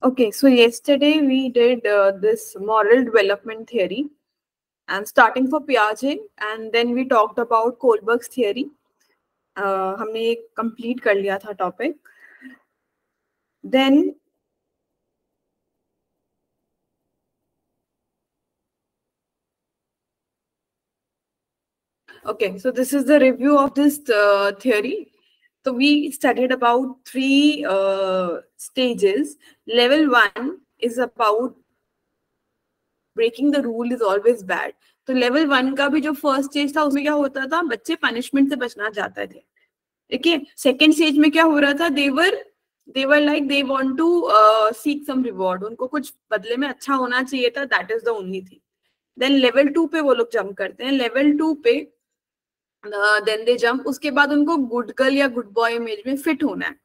Okay, so yesterday we did this moral development theory, and starting for Piaget, and then we talked about Kohlberg's theory. हमने एक complete कर लिया था topic. Then okay, so this is the review of this theory. So we studied about three stages. Level 1 is about breaking the rule is always bad. तो level 1 का भी जो first stage था उसमें क्या होता था, बच्चे पनिशमेंट से बचना चाहते थे. ठीक है. सेकेंड स्टेज में क्या हो रहा था, they were like they want to seek some reward, उनको कुछ बदले में अच्छा होना चाहिए था, that is the only thing. Then level 2 पे वो लोग जंप करते हैं. लेवल 2 पे देन दे जंप, उसके बाद उनको गुड गर्ल या गुड बॉय इमेज में फिट होना है.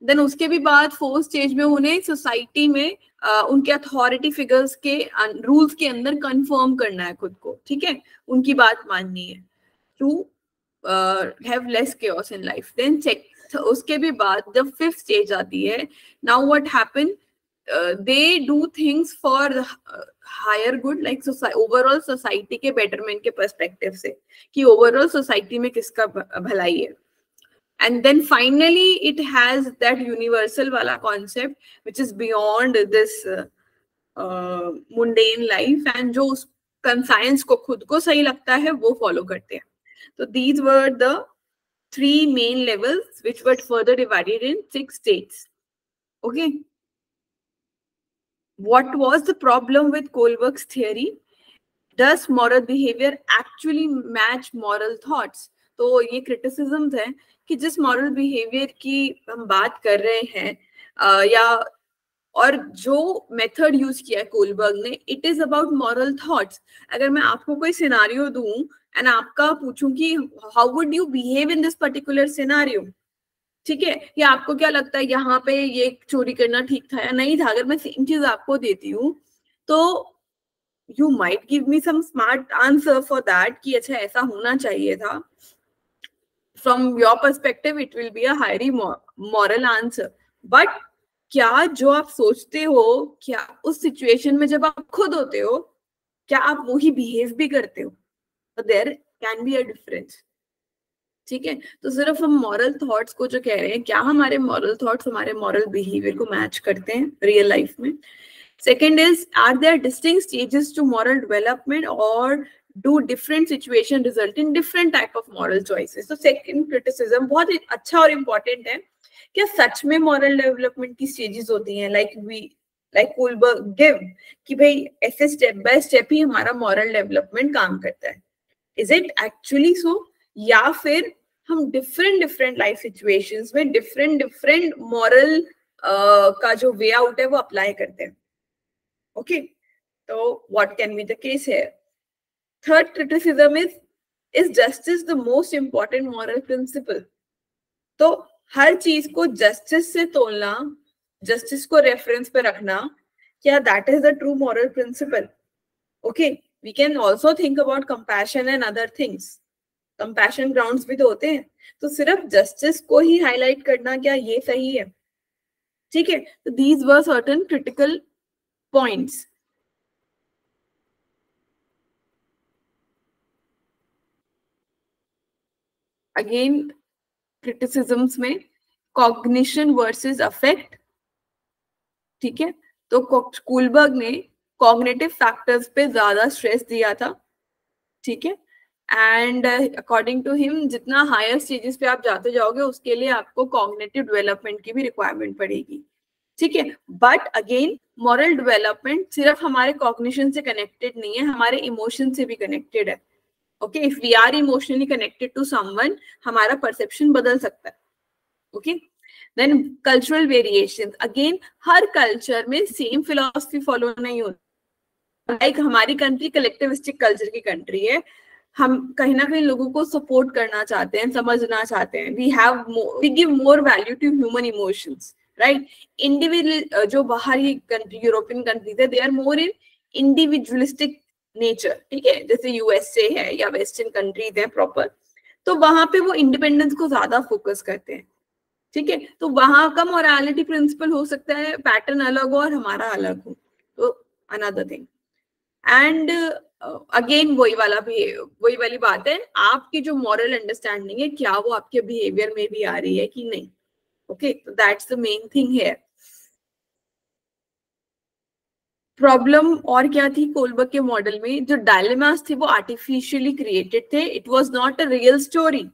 देन उसके भी बाद फोर्थ स्टेज में उन्हें सोसाइटी में उनके अथॉरिटी फिगर्स के रूल्स के अंदर कंफर्म करना है खुद को. ठीक है, उनकी बात माननी है to have less chaos in life. Then check, उसके भी बाद जब फिफ्थ स्टेज आती है, now what happen, they do things for higher good, like overall society के betterment के perspective से कि overall society में किसका भलाई है. And then finally it has that universal वाला concept which is beyond this mundane life, and जो उस conscience को खुद को सही लगता है वो follow करते हैं. So these were the three main levels which were further divided in 6 states. Okay. What was the problem with Kohlberg's theory? Does moral behavior actually match moral thoughts? तो ये criticisms है कि जिस moral behavior की हम बात कर रहे हैं या और जो मेथड यूज किया है कोलबर्ग ने, it is about moral thoughts. अगर मैं आपको कोई सिनारियो दूं एंड आपका पूछूं कि how would you behave in this particular scenario, ठीक है, या आपको क्या लगता है यहाँ पे ये चोरी करना ठीक था या नहीं था, अगर मैं सेम चीज आपको देती हूँ तो you might give me some smart answer for that कि अच्छा ऐसा होना चाहिए था. From your perspective it will be a highly moral answer. But क्या जो आप सोचते हो, क्या उस सिचुएशन में जब आप खुद होते हो, क्या आप वही बिहेव भी करते हो? There can be a difference. ठीक है, तो सिर्फ हम मॉरल थॉट्स को जो कह रहे हैं, क्या हमारे मॉरल थॉट्स हमारे मॉरल बिहेवियर को मैच करते हैं रियल लाइफ में? Second is, are there distinct stages to moral development और do different situation result in different type of moral choices? तो सेकेंड क्रिटिसिज्म बहुत अच्छा और इम्पोर्टेंट है. क्या सच में मॉरल डेवलपमेंट की स्टेजेस होती हैं लाइक कोलबर्ग गिव कि भाई ऐसे स्टेप बाय स्टेप ही हमारा मॉरल डेवलपमेंट काम करता है? इज इट एक्चुअली सो, या फिर हम डिफरेंट लाइफ सिचुएशंस में डिफरेंट मॉरल का जो वे आउट है वो अप्लाई करते हैं? ओके, तो what can be the case here? Third criticism is justice the most important moral principle? तो हर चीज को जस्टिस से तोलना, जस्टिस को रेफरेंस पे रखना, क्या that is the true moral principle? Okay, we can also think about compassion and other things. Compassion grounds भी तो होते हैं. तो सिर्फ जस्टिस को ही हाईलाइट करना, क्या ये सही है? ठीक है, तो these were certain critical points. Again criticisms में कॉग्निशन वर्सेस अफेक्ट. ठीक है, तो कोलबर्ग ने कॉग्निटिव फैक्टर्स पे ज्यादा स्ट्रेस दिया था. ठीक है, एंड अकॉर्डिंग टू हिम जितना हायर स्टेजेस पे आप जाते जाओगे उसके लिए आपको कॉग्निटिव डेवलपमेंट की भी रिक्वायरमेंट पड़ेगी. ठीक है, बट अगेन मॉरल डेवलपमेंट सिर्फ हमारे कॉग्निशन से कनेक्टेड नहीं है, हमारे इमोशन से भी कनेक्टेड है. Okay, if we are emotionally connected to someone, हमारा परसेप्शन बदल सकता है. Okay, then cultural variation. Again हर कल्चर में सेम फिलॉसफी फॉलो नहीं होती. लाइक हमारी कंट्री कलेक्टिविस्टिक कल्चर की कंट्री है, हम कहीं ना कहीं लोगों को सपोर्ट करना चाहते हैं, समझना चाहते हैं. We give more value to human emotions, right? Individual जो बाहर की कंट्री, यूरोपियन कंट्रीज है, they are more in individualistic nature. ठीक है, जैसे यूएसए है या वेस्टर्न कंट्रीज है प्रॉपर, तो वहां पे वो इंडिपेंडेंस को ज्यादा फोकस करते हैं. ठीक है, तो वहां का मोरालिटी प्रिंसिपल हो सकता है पैटर्न अलग हो और हमारा अलग हो, तो अनदर थिंग। एंड अगेन वही वाली बात है, आपकी जो मॉरल अंडरस्टैंडिंग है क्या वो आपके बिहेवियर में भी आ रही है कि नहीं। ओके, तो दैट्स द मेन थिंग है। प्रॉब्लम और क्या थी कोलबर्ग के मॉडल में, जो डायलेमास थे वो आर्टिफिशियली क्रिएटेड थे, it was not a real story.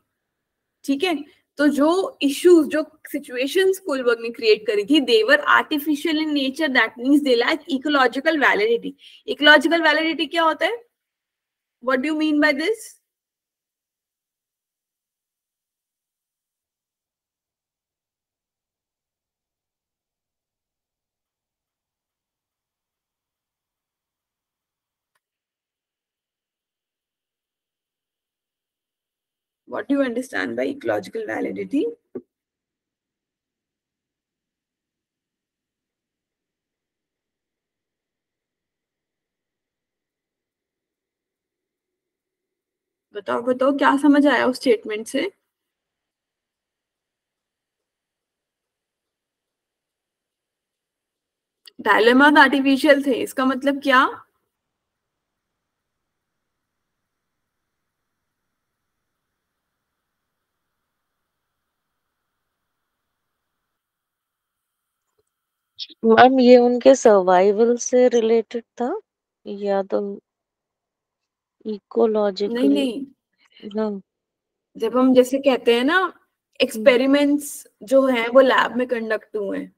ठीक है, तो जो इश्यूज, जो सिचुएशंस कोलबर्ग ने क्रिएट करी थी, they were artificial in nature, that means they lack ecological validity. Ecological validity क्या होता है? What do you mean by this? What do you understand by ecological validity? बताओ बताओ, क्या समझ आया उस स्टेटमेंट से? डायलेमास आर्टिफिशियल थे, इसका मतलब क्या? मैम ये उनके सर्वाइवल से रिलेटेड था या तो नहीं इकोलॉजिकली? नहीं, हाँ। जब हम जैसे कहते हैं ना एक्सपेरिमेंट्स जो हैं वो लैब में कंडक्ट हुए हैं,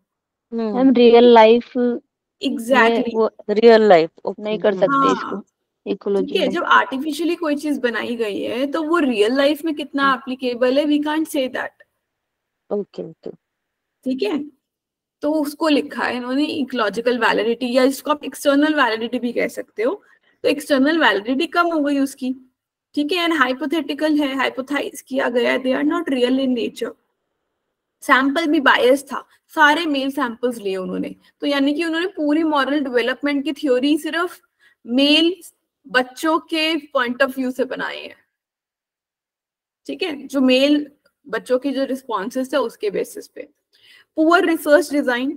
हम्म। मैम रियल लाइफ में एग्जैक्टली वो रियल लाइफ नहीं कर सकते इसको हाँ, ठीक इकोलॉजी है, में। जब आर्टिफिशियली कोई चीज बनाई गई है तो वो रियल लाइफ में कितना एप्लीकेबल है, we can't say that. Okay okay. ठीक है, तो उसको लिखा है इन्होंने इकोलॉजिकल वैलिडिटी, या इसको आप एक्सटर्नल वैलिडिटी भी कह सकते हो। तो एक्सटर्नल वैलिडिटी कम हो गई उसकी। ठीक है, एंड हाइपोथेटिकल है, हाइपोथाइज किया गया, they are not real in nature. Sample भी बायस था, सारे मेल सैंपल्स लिए उन्होंने, तो यानी कि उन्होंने पूरी मॉरल डेवलपमेंट की थ्योरी सिर्फ मेल बच्चों के पॉइंट ऑफ व्यू से बनाए हैं। ठीक है, जो मेल बच्चों के जो रिस्पॉन्सेस थे उसके बेसिस पे। Poor research design,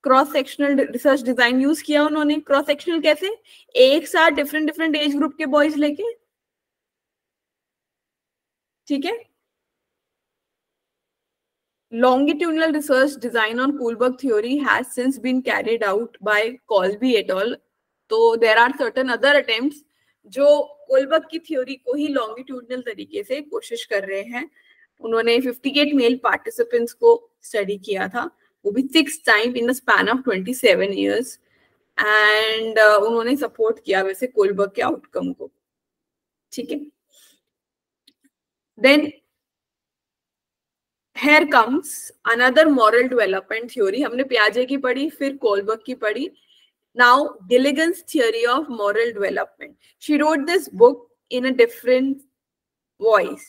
cross sectional research design use किया उन्होंने। क्रॉस सेक्शनल कैसे? एक साथ डिफरेंट डिफरेंट एज ग्रुप के बॉयज लेके। ठीक है, longitudinal research design on Kohlberg theory has since been carried out by Colby et al. तो there are certain other attempts जो कोलबर्ग की थ्योरी को ही लॉन्गिट्यूडनल तरीके से कोशिश कर रहे हैं। उन्होंने 58 मेल पार्टिसिपेंट्स को स्टडी किया था, वो भी 6 time in the span of 27 years, and उन्होंने सपोर्ट किया वैसे कोलबर्ग के आउटकम को। ठीक है, then here comes another moral development theory। हमने पियाजे की पढ़ी, फिर कोलबर्ग की पढ़ी। Now Gilligan's theory of moral development, she wrote this book in a different voice,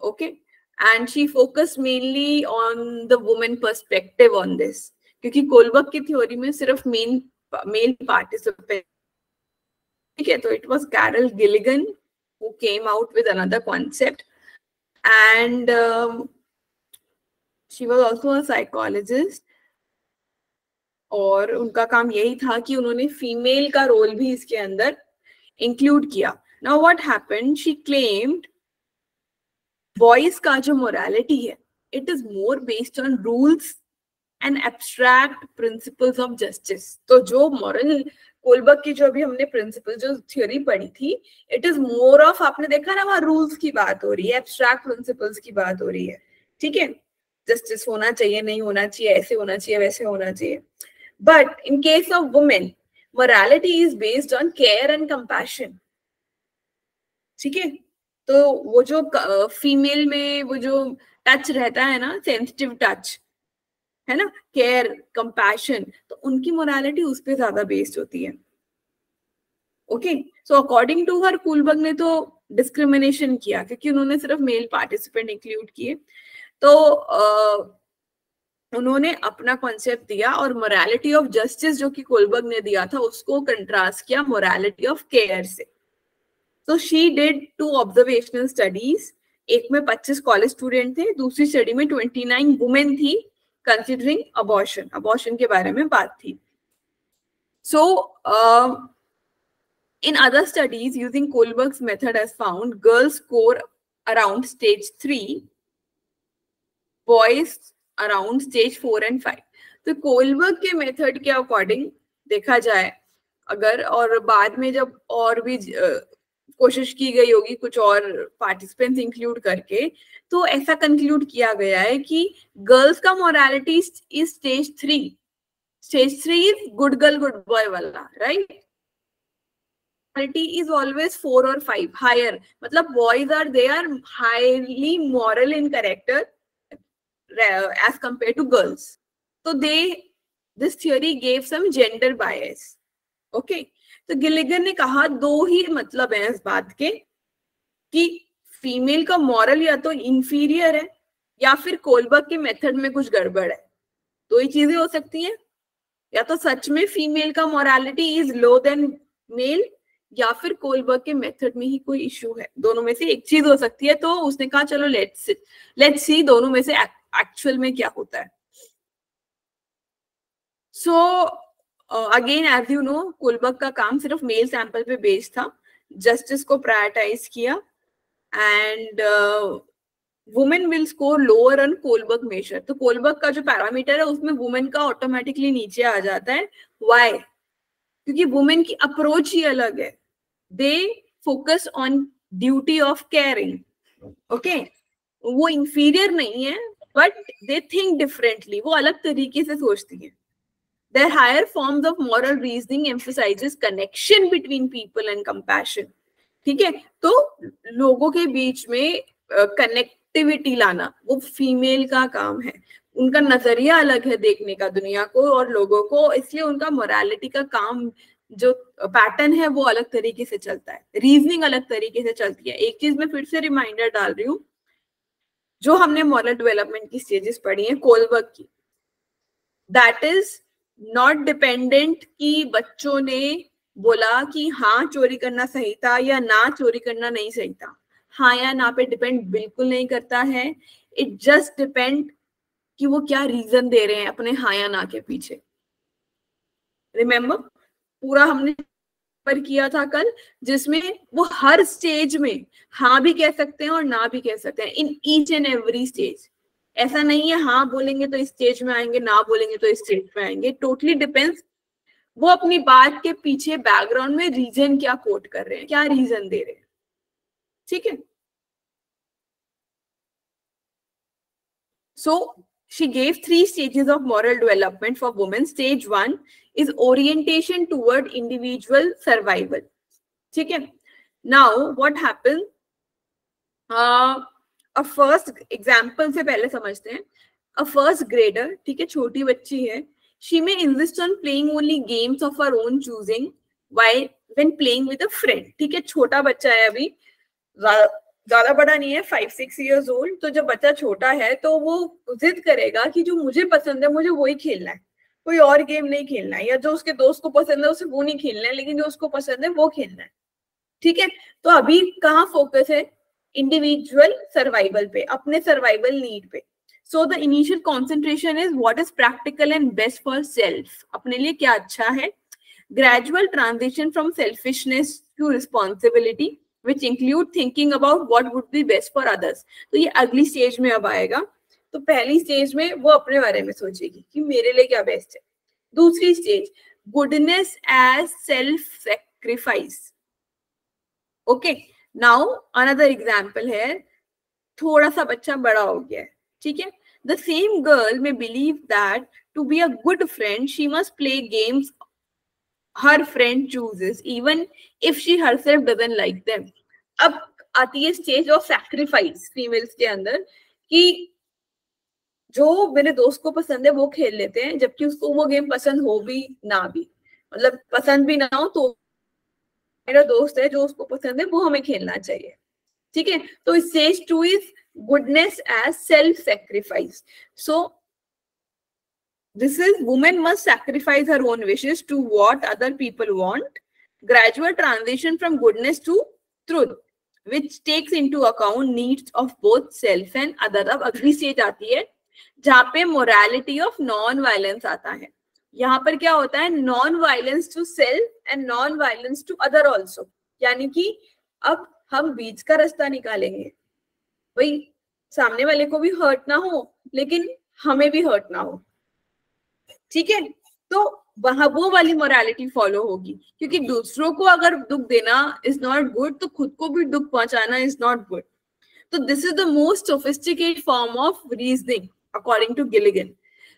okay, and she focused mainly on the woman perspective on this, क्योंकि Kohlberg की theory में सिर्फ मेल पार्टिसिपेंट। ठीक है, तो it was Carol Gilligan who came out with another concept, and she was also a psychologist, और उनका काम यही था कि उन्होंने फीमेल का रोल भी इसके अंदर इंक्लूड किया। Now what happened, she claimed boys का जो मोरालिटी है it is more based on rules and abstract principles of justice. तो जो मॉरल कोलबर्ग की जो अभी हमने प्रिंसिपल जो थ्योरी पढ़ी थी, इट इज मोर ऑफ, आपने देखा ना वहां रूल्स की बात हो रही है, एब्स्ट्रैक्ट प्रिंसिपल्स की बात हो रही है। ठीक है, जस्टिस होना चाहिए, नहीं होना चाहिए, ऐसे होना चाहिए, वैसे होना चाहिए। But in case of women, morality is based on care and compassion. ठीक है, तो वो जो फीमेल में वो जो टच रहता है ना, सेंसिटिव टच है ना, केयर कंपैशन, तो उनकी मोरालिटी उस पर ज्यादा बेस्ड होती है। Okay, so according to her Kohlberg ने तो डिस्क्रिमिनेशन किया क्योंकि उन्होंने सिर्फ मेल पार्टिसिपेंट इंक्लूड किए। तो उन्होंने अपना कॉन्सेप्ट दिया और मोरालिटी ऑफ जस्टिस जो कि कोलबर्ग ने दिया था उसको कंट्रास्ट किया मोरालिटी ऑफ केयर से। So she did 2 observational studies एक में 25 कॉलेज स्टूडेंट थे, दूसरी स्टडी में 29 वुमेन थी कंसिडरिंग अबॉर्शन के बारे में बात थी. सो in other studies using Kohlberg's method has found girls score around stage 3, boys around stage 4 and 5. तो कोलबर्ग के मेथड के अकॉर्डिंग देखा जाए अगर, और बाद में जब और भी कोशिश की गई होगी कुछ और पार्टिसिपेंट्स इंक्लूड करके, तो ऐसा कंक्लूड किया गया है कि गर्ल्स का morality is stage 3. Stage 3 is good girl good boy वाला, right? is always 4 or 5 higher. मतलब boys they are highly moral in character as compared to girls. So this theory gave some gender bias. Okay. तो गिलिगर ने कहा दो ही मतलब है इस बात के कि फीमेल का मॉरल या तो इंफीरियर है या फिर कोलबर्ग के मेथड में कुछ गड़बड़ है. दो ही चीजें हो सकती हैं, या तो सच में फीमेल का morality is low than male, या फिर कोलबर्ग के मेथड में ही कोई इशू है. दोनों में से एक चीज हो सकती है. तो उसने कहा चलो लेट्स सी दोनों में से एक्चुअल में क्या होता है. So again as you know, Kohlberg का काम सिर्फ मेल सैंपल पे बेस्ड था, जस्टिस को प्रायोरिटाइज किया, and women will score lower on Kohlberg measure. तो कोलबर्ग का जो पैरामीटर है उसमें वुमेन का ऑटोमेटिकली नीचे आ जाता है. व्हाई? क्योंकि वुमेन की अप्रोच ही अलग है. They focus on duty of caring. Okay, वो inferior नहीं है, but they think differently. वो अलग तरीके से सोचती हैं. Their higher forms of moral reasoning emphasizes connection between people and compassion. ठीक है, तो लोगों के बीच में कनेक्टिविटी लाना वो फीमेल का काम है. उनका नजरिया अलग है देखने का दुनिया को और लोगों को, इसलिए उनका मोरालिटी का काम जो पैटर्न है वो अलग तरीके से चलता है, रीजनिंग अलग तरीके से चलती है. एक चीज मैं फिर से रिमाइंडर डाल रही हूँ, जो हमने मॉरल डेवलपमेंट की स्टेजेस पढ़ी हैं कोलबर्ग की, दैट इज नॉट डिपेंडेंट कि बच्चों ने बोला कि हाँ चोरी करना सही था या ना चोरी करना नहीं सही था. हाँ या ना पे डिपेंड बिल्कुल नहीं करता है. इट जस्ट डिपेंड कि वो क्या रीजन दे रहे हैं अपने हाँ या ना के पीछे. रिमेम्बर पूरा हमने पर किया था कल, जिसमें वो हर स्टेज में हाँ भी कह सकते हैं और ना भी कह सकते हैं, in each and every stage. ऐसा नहीं है हाँ बोलेंगे तो इस स्टेज में आएंगे, ना बोलेंगे तो इस स्टेज में आएंगे. टोटली डिपेंड्स वो अपनी बात के पीछे बैकग्राउंड में रीजन क्या कोट कर रहे हैं, क्या रीजन दे रहे हैं. ठीक है. So she gave 3 stages of moral development for women. Stage 1 is orientation toward individual survival. ठीक है. Now what happens? A first example से पहले समझते हैं. A first grader, ठीक है, छोटी बच्ची है. She may insist on playing only games of her own choosing while when playing with a friend. ठीक है, छोटा बच्चा है अभी, ज्यादा बड़ा नहीं है, 5-6 years old. तो जब बच्चा छोटा है तो वो जिद करेगा कि जो मुझे पसंद है मुझे वही खेलना है, कोई और गेम नहीं खेलना है, या जो उसके दोस्त को पसंद है उसे वो नहीं खेलना है, लेकिन जो उसको पसंद है वो खेलना है. ठीक है. तो अभी कहाँ फोकस है? इंडिविजुअल सर्वाइवल पे, अपने सर्वाइवल नीड पे. So the initial concentration is what is practical and best for self. अपने लिए क्या अच्छा है. Gradual transition from selfishness to responsibility which include thinking about what would be best for others. तो ये अगली स्टेज में अब आएगा. तो पहली स्टेज में वो अपने बारे में सोचेगी कि मेरे लिए क्या बेस्ट है. दूसरी stage, goodness as self sacrifice. Okay. Now another example है, थोड़ा सा बच्चा बड़ा हो गया है. ठीक है. The same girl may believe that to be a good friend she must play games her friend chooses even if she herself doesn't like them. अब आती है स्टेज ऑफ सैक्रिफाइस फीमेल्स के अंदर कि जो मेरे दोस्त को पसंद है वो खेल लेते हैं, जबकि उसको वो गेम पसंद हो भी ना भी, मतलब पसंद भी ना हो तो मेरा दोस्त है जो उसको पसंद है वो हमें खेलना चाहिए. ठीक है. तो stage 2 is goodness as self sacrifice. So this is woman must sacrifice her own wishes to what other people want. Gradual transition from goodness to truth. which takes into account needs of both self and other. अब अगली stage आती है जहाँ पे morality of non violence आता है. यहाँ पर क्या होता है, non violence to self and non violence to other also. यानी कि अब हम बीच का रास्ता निकालेंगे, भाई सामने वाले को भी हर्ट ना हो लेकिन हमें भी हर्ट ना हो. ठीक है, तो वहां वो वाली मोरालिटी फॉलो होगी, क्योंकि दूसरों को अगर दुख देना इज नॉट गुड तो खुद को भी दुख पहुंचाना इज नॉट गुड. तो this is the most sophisticated form of reasoning according to Gilligan.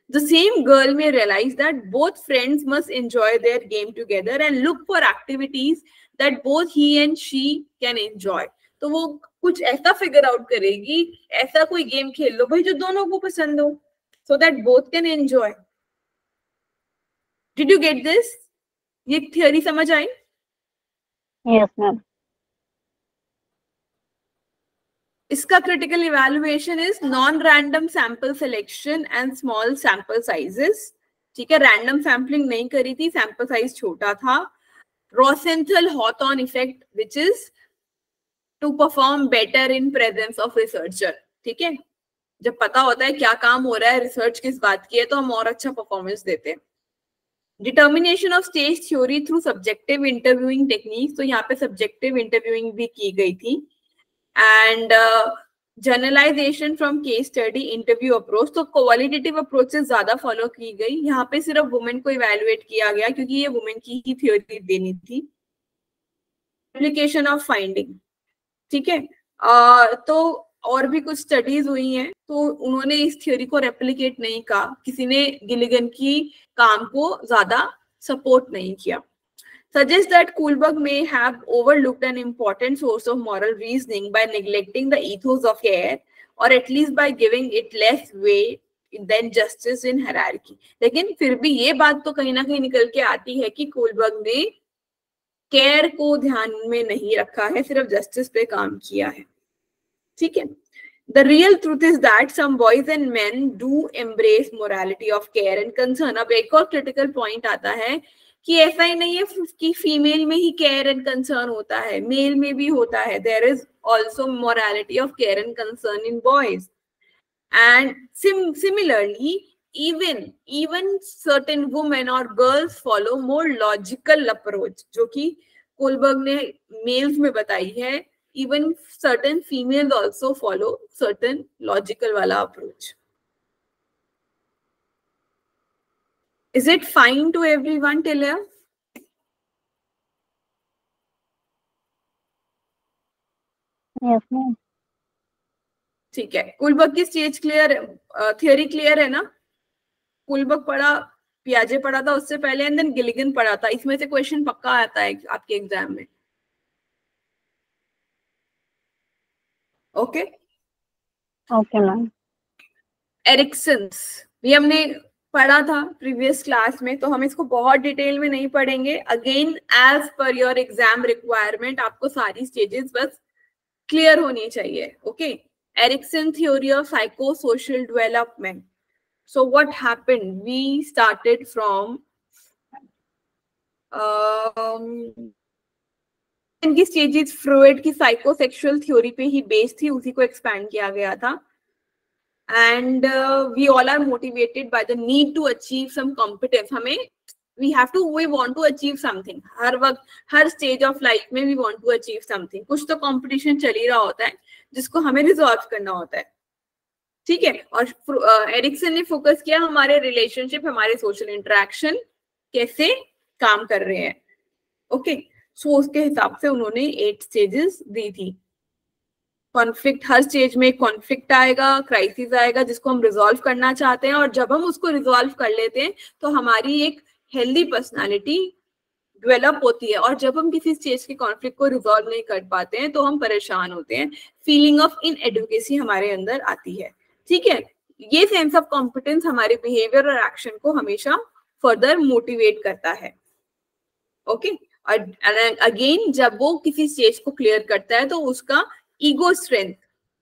The same girl may realize that both friends must enjoy their game together and look for activities that both he and she can enjoy. तो वो कुछ ऐसा figure out करेगी, ऐसा कोई game खेल लो भाई जो दोनों को पसंद हो, so that both can enjoy. Did you get this? ये थियोरी समझ आई? Yes, ma'am. इसका critical evaluation is non random sample selection and small sample sizes. ठीक है, रैंडम सैम्पलिंग नहीं करी थी, सैंपल साइज छोटा था. Rosenthal-Hawthorne effect which is to perform better in presence of researcher. ठीक है, जब पता होता है क्या काम हो रहा है, रिसर्च किस बात की है, तो हम और अच्छा परफॉर्मेंस देते हैं. Determination of stage theory through subjective interviewing techniques. तो यहाँ पे सब्जेक्टिव इंटरव्यूइंग भी की गई थी. And generalization from case study interview approach. तो क्वालिटेटिव अप्रोच से ज्यादा फॉलो की गई. यहाँ पे सिर्फ वुमेन को इवेलुएट किया गया क्योंकि ये वुमेन की ही थ्योरी देनी थी. Application of finding. ठीक है, तो और भी कुछ स्टडीज हुई हैं, तो उन्होंने इस थ्योरी को रेप्लिकेट नहीं कहा, किसी ने गिलिगन की काम को ज्यादा सपोर्ट नहीं किया. Suggests that Kohlberg may have overlooked an important source of moral reasoning by neglecting the ethos of care, or at least by giving it less weight than justice in hierarchy. लेकिन फिर भी ये बात तो कहीं ना कहीं निकल के आती है कि कोलबर्ग ने केयर को ध्यान में नहीं रखा है, सिर्फ जस्टिस पे काम किया है. ठीक है, The real truth is that some boys and men do embrace morality of care and concern. अब एक और critical point आता है कि ऐसा ही नहीं है कि फीमेल में ही केयर एंड कंसर्न होता है, मेल में भी होता है. There is also morality of care and concern in boys. And similarly even certain women or girls follow more logical approach, जो कि कोलबर्ग ने मेल्स में बताई है. even certain females also follow certain logical wala approach. Is it fine to everyone till here? Yes, ma'am. ठीक है, Kohlberg की stage clear, theory clear है ना? कोलबर्ग पढ़ा, पियाजे पढ़ा था उससे पहले, एंड देन गिलिगन पढ़ा था. इसमें से क्वेश्चन पक्का आता है आपके एग्जाम में. Okay Okay, ma'am. एरिक्सन्स भी हमने पढ़ा था प्रीवियस क्लास में, तो हम इसको बहुत डिटेल में नहीं पढ़ेंगे. Again as per your exam requirement आपको सारी स्टेजेस बस क्लियर होनी चाहिए. Okay, Erikson theory of psycho social development. So what happened, we started from इनकी स्टेजेस फ्रॉइड की साइकोसेक्सुअल थ्योरी पे ही बेस्ड थी, उसी को एक्सपैंड किया गया था. And we all are motivated by the need to achieve some competence. हमें we want to achieve something. हर वक्त हर stage of life में we want to achieve something. कुछ तो competition चल ही रहा होता है जिसको हमें resolve करना होता है. ठीक है, और एरिक्सन ने फोकस किया हमारे रिलेशनशिप, हमारे सोशल इंटरेक्शन कैसे काम कर रहे हैं. ओके, सो उसके हिसाब से उन्होंने 8 स्टेजेस दी थी. कॉन्फ्लिक्ट, हर स्टेज में कॉन्फ्लिक्ट आएगा, क्राइसिस आएगा जिसको हम रिजॉल्व करना चाहते हैं, और जब हम उसको रिजॉल्व कर लेते हैं तो हमारी एक हेल्दी पर्सनालिटी डेवलप होती है. और जब हम किसी स्टेज के कॉन्फ्लिक्ट को रिजॉल्व नहीं कर पाते हैं तो हम परेशान होते हैं, फीलिंग ऑफ इनएडुकेसी हमारे अंदर आती है. ठीक है, ये सेंस ऑफ कॉम्पिटेंस हमारे बिहेवियर और एक्शन को हमेशा फर्दर मोटिवेट करता है. ओके, और अगेन जब वो किसी स्टेज को क्लियर करता है तो उसका ईगो स्ट्रेंथ,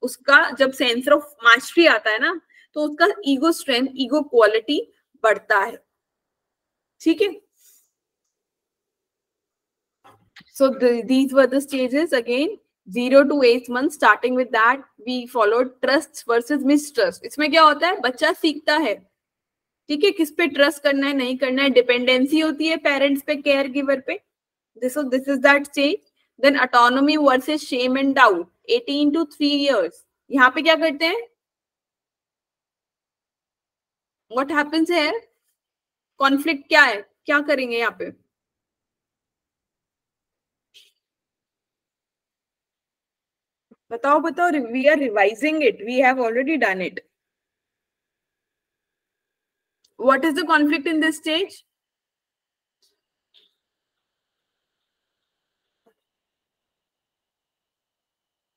उसका जब सेंस ऑफ मास्टरी आता है ना, तो उसका ईगो स्ट्रेंथ, ईगो क्वालिटी बढ़ता है. ठीक है, so these were the stages. Again 0 to 8 months, starting with that we followed trust versus mistrust. इसमें क्या होता है, बच्चा सीखता है, ठीक है, किस पे ट्रस्ट करना है नहीं करना है, डिपेंडेंसी होती है पेरेंट्स पे, केयर गिवर पे, this is that stage. Then autonomy versus shame and doubt, 18 to 3 years. यहाँ पे क्या करते हैं, व्हाट हैपेंस हियर, कॉन्फ्लिक्ट क्या है, क्या करेंगे यहाँ पे, बताओ बताओ. We are revising it, we have already done it. What is the conflict in this stage?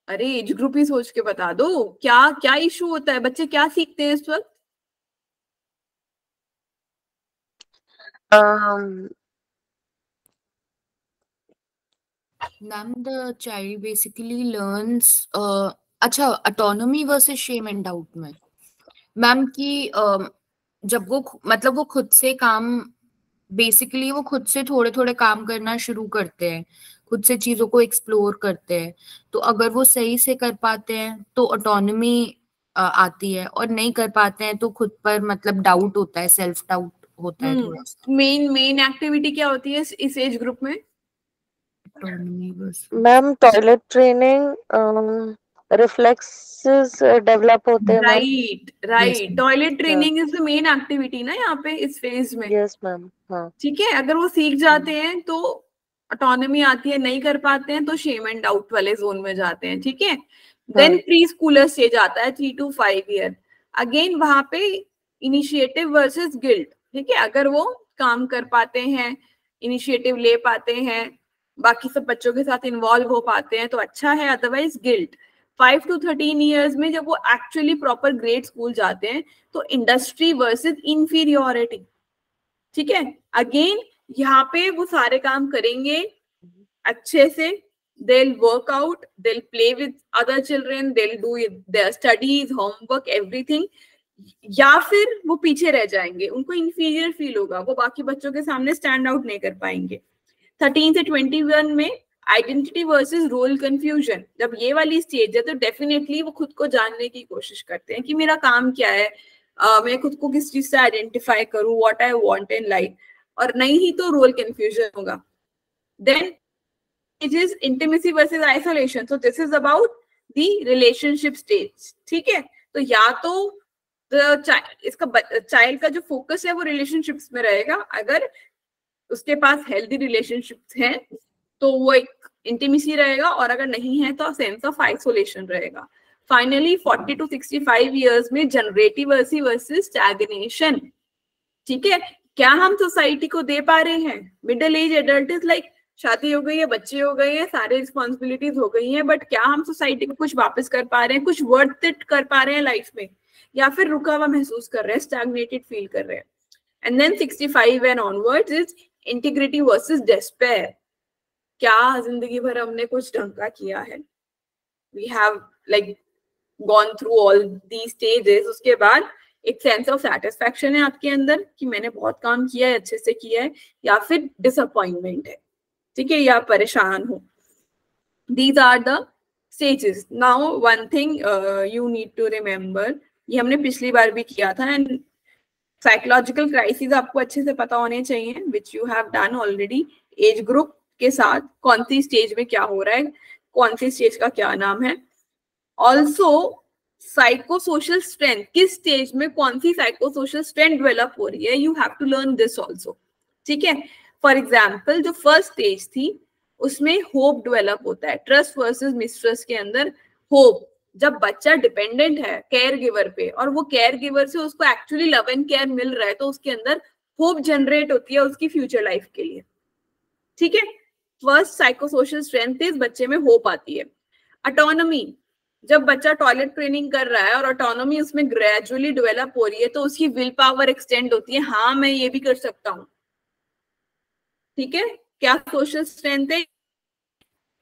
अरे एज ग्रुप ही सोच के बता दो, क्या क्या इशू होता है, बच्चे क्या सीखते हैं इस वक्त? Ma'am, the child basically learns अच्छा autonomy versus shame and doubt में मैम कि जब वो मतलब वो खुद से काम बेसिकली वो खुद से थोड़े थोड़े काम करना शुरू करते हैं, खुद से चीजों को एक्सप्लोर करते हैं, तो अगर वो सही से कर पाते हैं तो ऑटोनॉमी आती है, और नहीं कर पाते हैं तो खुद पर मतलब डाउट होता है, सेल्फ डाउट होता है थोड़ा सा. मेन एक्टिविटी क्या होती है इस एज ग्रुप में? Ma'am toilet training, reflexes develop होते हैं. Right. Toilet training is the main activity ना यहाँ पे इस फेज में. Yes ma'am. हाँ, ठीक है, अगर वो सीख जाते हैं तो ऑटोनॉमी आती है, नहीं कर पाते हैं तो शेम एंड डाउट वाले जोन में जाते हैं. ठीक है, देन प्री स्कूलर स्टेज आता है 3 to 5 year. अगेन वहां पे इनिशिएटिव वर्सेस गिल्ट. ठीक है, अगर वो काम कर पाते हैं, इनिशिएटिव ले पाते हैं, बाकी सब बच्चों के साथ इन्वॉल्व हो पाते हैं तो अच्छा है, अदरवाइज गिल्ट. 5 to 13 years में जब वो एक्चुअली प्रॉपर ग्रेड स्कूल जाते हैं तो इंडस्ट्री वर्सेस इंफीरियोरिटी. ठीक है, अगेन यहाँ पे वो सारे काम करेंगे अच्छे से, they'll work out, they'll play with other children, they'll do their studies, homework, everything. या फिर वो पीछे रह जाएंगे, उनको इंफीरियर फील होगा, वो बाकी बच्चों के सामने स्टैंड आउट नहीं कर पाएंगे. 13 से 21 में आइडेंटिटी वर्सेस रोल कंफ्यूजन. जब ये वाली स्टेज है तो डेफिनेटली वो खुद को जानने की कोशिश करते हैं कि मेरा काम क्या है, मैं खुद को किस चीज से आइडेंटिफाई करूं, what I want in life, और नहीं ही तो रोल कंफ्यूजन होगा. Then it is intimacy versus isolation. So this is about the relationship stage. ठीक है, तो या तो इसका चाइल्ड का जो फोकस है वो रिलेशनशिप्स में रहेगा, अगर उसके पास हेल्दी रिलेशनशिप्स हैं तो वो एक इंटीमेसी रहेगा, और अगर नहीं है तो सेंस ऑफ आइसोलेशन रहेगा. फाइनली 40 to 65 years में जनरेटिवर्सी वर्सेस स्टैग्नेशन. ठीक है, क्या हम सोसाइटी को दे पा रहे हैं? Middle age adult is like शादी हो गई है, बच्चे हो गए हैं, सारे रिस्पॉन्सिबिलिटीज हो गई हैं, बट क्या हम सोसाइटी को कुछ वापस कर पा रहे हैं, कुछ वर्थ इट कर पा रहे हैं लाइफ में, या फिर रुका हुआ महसूस कर रहे हैं, स्टैग्नेटेड फील कर रहे हैं. And then 65 and onwards is integrity versus despair. क्या जिंदगी भर हमने कुछ ढंग का किया है, we have like gone through all the stages. उसके बाद एक सेंस ऑफ सेटिस्फैक्शन है आपके अंदर कि मैंने बहुत काम किया है, अच्छे से किया है, या फिर डिसअपॉइंटमेंट है. ठीक है, या परेशान हो. These are the stages. Now one thing you need to remember, ये हमने पिछली बार भी किया था, एंड साइकोलॉजिकल क्राइसिस आपको अच्छे से पता होने चाहिए, which you have done already. Age group के साथ कौन सी स्टेज में क्या हो रहा है, कौन सी स्टेज का क्या नाम है. ऑल्सो साइको सोशल स्ट्रेंथ, किस स्टेज में कौन सी साइको सोशल स्ट्रेंथ डेवलप हो रही है, you have to learn this also. ठीक है, फॉर एग्जाम्पल जो फर्स्ट स्टेज थी उसमें होप डेवलप होता है, ट्रस्ट वर्सेस मिसट्रस्ट के अंदर होप. जब बच्चा डिपेंडेंट है केयर गिवर पे और वो केयर गिवर से उसको एक्चुअली लव एंड केयर मिल रहा है तो उसके अंदर होप जनरेट होती है उसकी फ्यूचर लाइफ के लिए. ठीक है, फर्स्ट साइकोसोशल स्ट्रेंथ इज बच्चे में होप आती है. ऑटोनॉमी, जब बच्चा टॉयलेट ट्रेनिंग कर रहा है और ऑटोनॉमी उसमें ग्रेजुअली डेवलप हो रही है तो उसकी विल पावर एक्सटेंड होती है, हाँ मैं ये भी कर सकता हूँ. ठीक है, क्या सोशल स्ट्रेंथ है?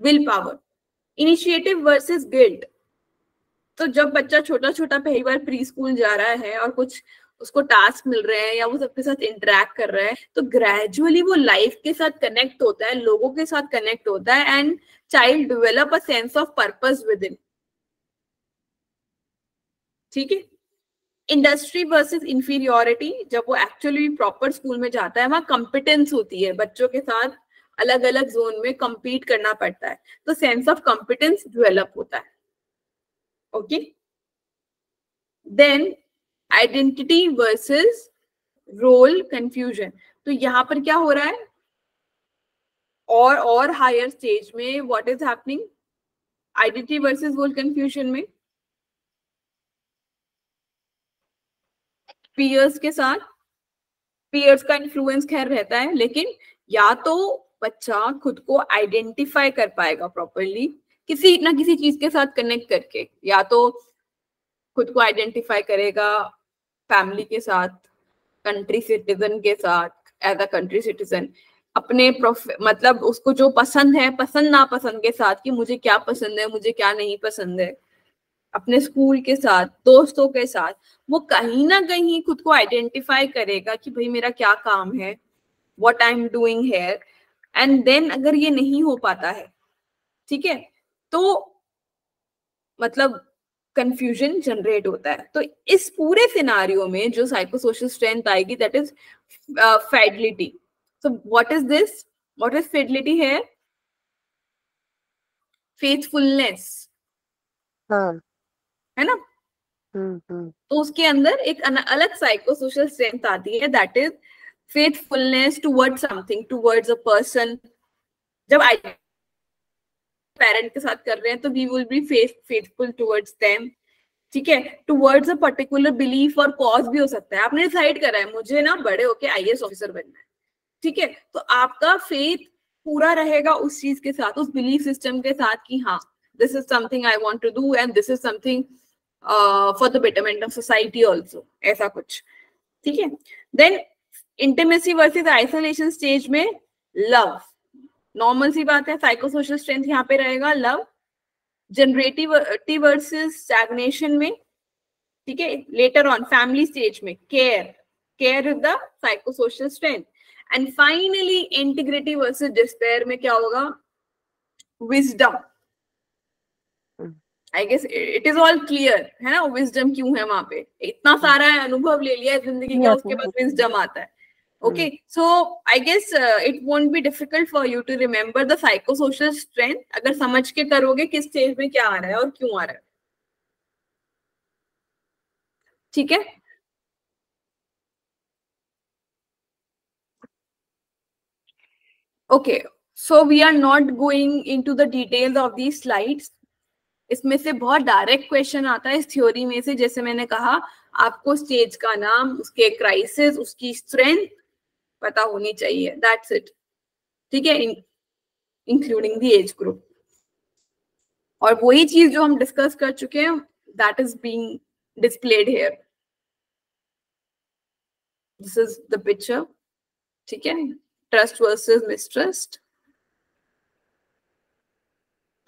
Will power. Initiative versus guilt. तो जब बच्चा छोटा छोटा पहली बार प्री स्कूल जा रहा है और कुछ उसको टास्क मिल रहे हैं या वो सबके साथ इंटरेक्ट कर रहा है, तो ग्रेजुअली वो लाइफ के साथ कनेक्ट होता है, लोगों के साथ कनेक्ट होता है, and child develop a sense of purpose with in. ठीक है। इंडस्ट्री वर्सेस इंफीरियोरिटी, जब वो एक्चुअली प्रॉपर स्कूल में जाता है, वहां कॉम्पिटेंस होती है, बच्चों के साथ अलग अलग जोन में compete करना पड़ता है, तो सेंस ऑफ कॉम्पिटेंस डेवलप होता है। Okay, then identity versus role confusion. तो यहाँ पर क्या हो रहा है, और हायर स्टेज में what is happening, identity versus role confusion में पीयर्स के साथ, पीयर्स का इन्फ्लुएंस खैर रहता है, लेकिन या तो बच्चा खुद को आइडेंटिफाई कर पाएगा प्रॉपरली किसी ना किसी चीज के साथ कनेक्ट करके, या तो खुद को आइडेंटिफाई करेगा फैमिली के साथ, कंट्री सिटीजन के साथ, एज अ कंट्री सिटीजन, अपने मतलब उसको जो पसंद है, पसंद नापसंद के साथ, कि मुझे क्या पसंद है, मुझे क्या नहीं पसंद है, अपने स्कूल के साथ, दोस्तों के साथ, वो कहीं ना कहीं खुद को आइडेंटिफाई करेगा कि भाई मेरा क्या काम है, what I am doing here. And then अगर ये नहीं हो पाता है, ठीक है, तो मतलब कंफ्यूजन जनरेट होता है। तो इस पूरे सिनारियो में जो साइकोसोशल स्ट्रेंथ आएगी, that is fidelity. So what is this? What is fidelity here? Faithfulness, हाँ। है ना? तो उसके अंदर एक अलग साइकोसोशल स्ट्रेंथ आती है, that is faithfulness towards something, towards a person. जब आई पेरेंट के साथ कर रहे हैं तो we will be faithful towards them, ठीक है, टुवर्ड्स अ पर्टिकुलर बिलीफ और कॉज भी हो सकता है। आपने डिसाइड करा है मुझे ना बड़े होके आईएएस ऑफिसर बनना है, ठीक है, तो आपका फेथ पूरा रहेगा उस चीज के साथ, उस बिलीफ सिस्टम के साथ कि हाँ, this is something I want to do and this is something for the betterment of society also, ऐसा कुछ। ठीक है, then intimacy versus isolation stage में लव, नॉर्मल सी बात है, साइकोसोशल स्ट्रेंथ यहाँ पे रहेगा लव। जनरेटिव वर्सेस स्टैग्नेशन में, ठीक है, लेटर ऑन फैमिली स्टेज में care, care is the psychosocial strength. And finally integrity versus despair में क्या होगा, wisdom. I guess it is all clear है ना, विजडम क्यों है वहां पे, इतना सारा अनुभव ले लिया है जिंदगी का, Yes, उसके बाद ma'am. विजडम आता है। Okay, so I guess it won't be difficult for you to remember the psychosocial strength अगर समझ के करोगे किस स्टेज में क्या आ रहा है और क्यों आ रहा है। ठीक है, okay, so we are not going into the details of these slides. इसमें से बहुत डायरेक्ट क्वेश्चन आता है इस थ्योरी में से, जैसे मैंने कहा आपको स्टेज का नाम, उसके क्राइसिस, उसकी स्ट्रेंथ पता होनी चाहिए, दैट्स इट। ठीक है, इंक्लूडिंग द एज ग्रुप। और वही चीज जो हम डिस्कस कर चुके हैं, that is being displayed here. This is the picture. ठीक है, trust versus mistrust.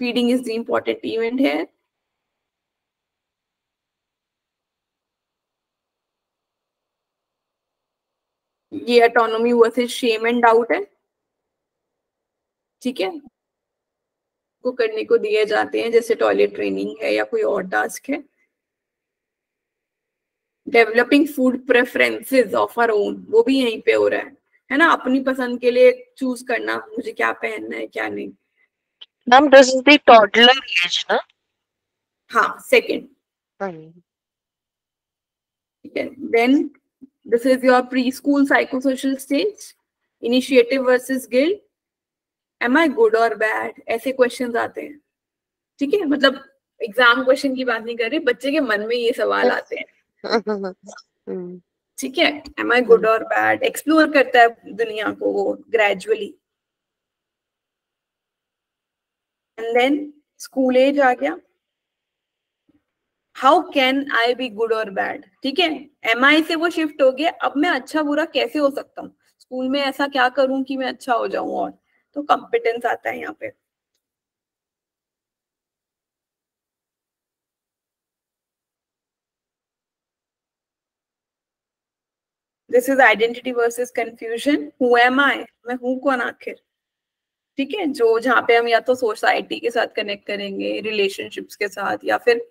Feeding is the important event here. ये autonomy versus shame and doubt है, ठीक है, को करने को दिए जाते हैं, जैसे टॉयलेट ट्रेनिंग है या कोई और टास्क है। Developing food preferences of our own, वो भी यहीं पे हो रहा है ना, अपनी पसंद के लिए चूज करना, मुझे क्या पहनना है क्या नहीं। Ma'am, this is the toddler age, na? हाँ, सेकंड। ठीक है, then this is your pre school psychosocial stage, initiative versus guilt, am I good और बैड, ऐसे क्वेश्चंस आते हैं। ठीक है, मतलब एग्जाम क्वेश्चन की बात नहीं कर रही, बच्चे के मन में ये सवाल आते हैं। ठीक है, एम आई गुड और बैड, एक्सप्लोर करता है दुनिया को वो gradually. And then school age आ गया, how can I be good और बैड। ठीक है, एम आई से वो शिफ्ट हो गया, अब मैं अच्छा बुरा कैसे हो सकता हूँ, स्कूल में ऐसा क्या करूं कि मैं अच्छा हो जाऊं, और तो कॉम्पिटेंस आता है यहाँ पे। This is identity versus confusion, who am I, मैं हूँ कौन आखिर, ठीक है, जो जहाँ पे हम या तो सोसाइटी के साथ कनेक्ट करेंगे, रिलेशनशिप्स के साथ, या फिर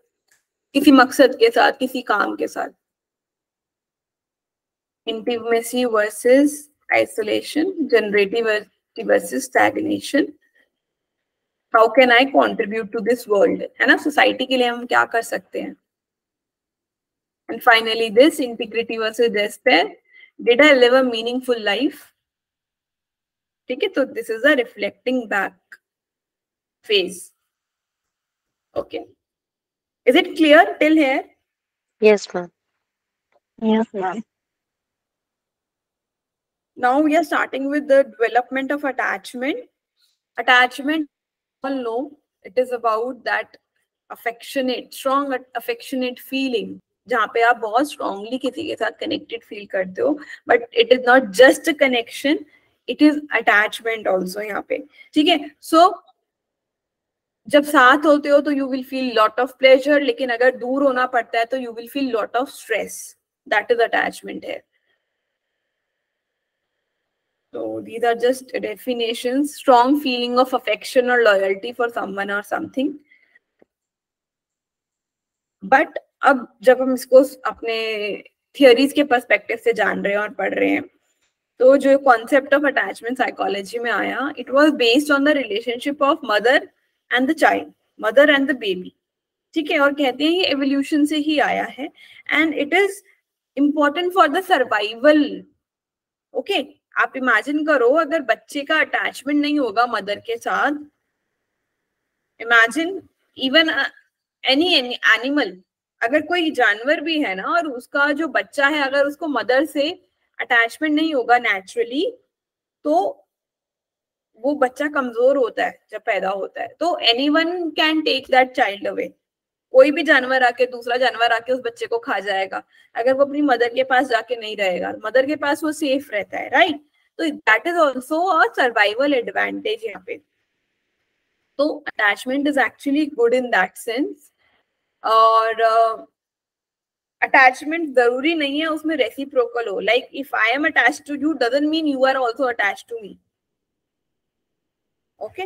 किसी मकसद के साथ, किसी काम के साथ. Intimacy versus isolation, generativity versus stagnation. How can I contribute to this world? है ना, सोसाइटी के लिए हम क्या कर सकते हैं. And finally this integrity versus despair. Did I live a meaningful life? ठीक है, तो this is a reflecting back phase. Okay. Is it clear till here? Yes, ma'am. Yes, ma'am. Now we are starting with the development of attachment. Attachment, all know, it is about that affectionate, strong affectionate feeling, जहाँ पे आप बहुत strongly किसी के साथ connected feel करते हो, but it is not just a connection, it is attachment also यहाँ पे, ठीक है. So जब साथ होते हो तो you will feel lot of pleasure, लेकिन अगर दूर होना पड़ता है तो you will feel lot of stress. That is attachment है. So these are just definitions. Strong feeling of affection or loyalty for someone or something. But अब जब हम इसको अपने थियरीज के पर्सपेक्टिव से जान रहे हैं और पढ़ रहे हैं, तो जो कॉन्सेप्ट ऑफ अटैचमेंट साइकोलॉजी में आया, it was based on the relationship of mother and the child, mother and the baby, ठीक है. और कहते हैं ये एवोल्यूशन से ही आया है and it is important for the survival. Okay, आप इमेजिन करो अगर बच्चे का अटैचमेंट नहीं होगा मदर के साथ, इमेजिन इवन एनी एनिमल, अगर कोई जानवर भी है ना और उसका जो बच्चा है अगर उसको मदर से अटैचमेंट नहीं होगा नेचुरली, तो वो बच्चा कमजोर होता है जब पैदा होता है. तो anyone can take that child away. कोई भी जानवर आके, दूसरा जानवर आके उस बच्चे को खा जाएगा अगर वो अपनी मदर के पास जाके नहीं रहेगा. मदर के पास वो सेफ रहता है, राइट. तो that is also a survival advantage यहाँ पे. तो attachment is actually good in that sense. और अटैचमेंट जरूरी नहीं है उसमें रेसिप्रोकल हो. Like if I am attached to you doesn't mean you are also attached to me. Okay,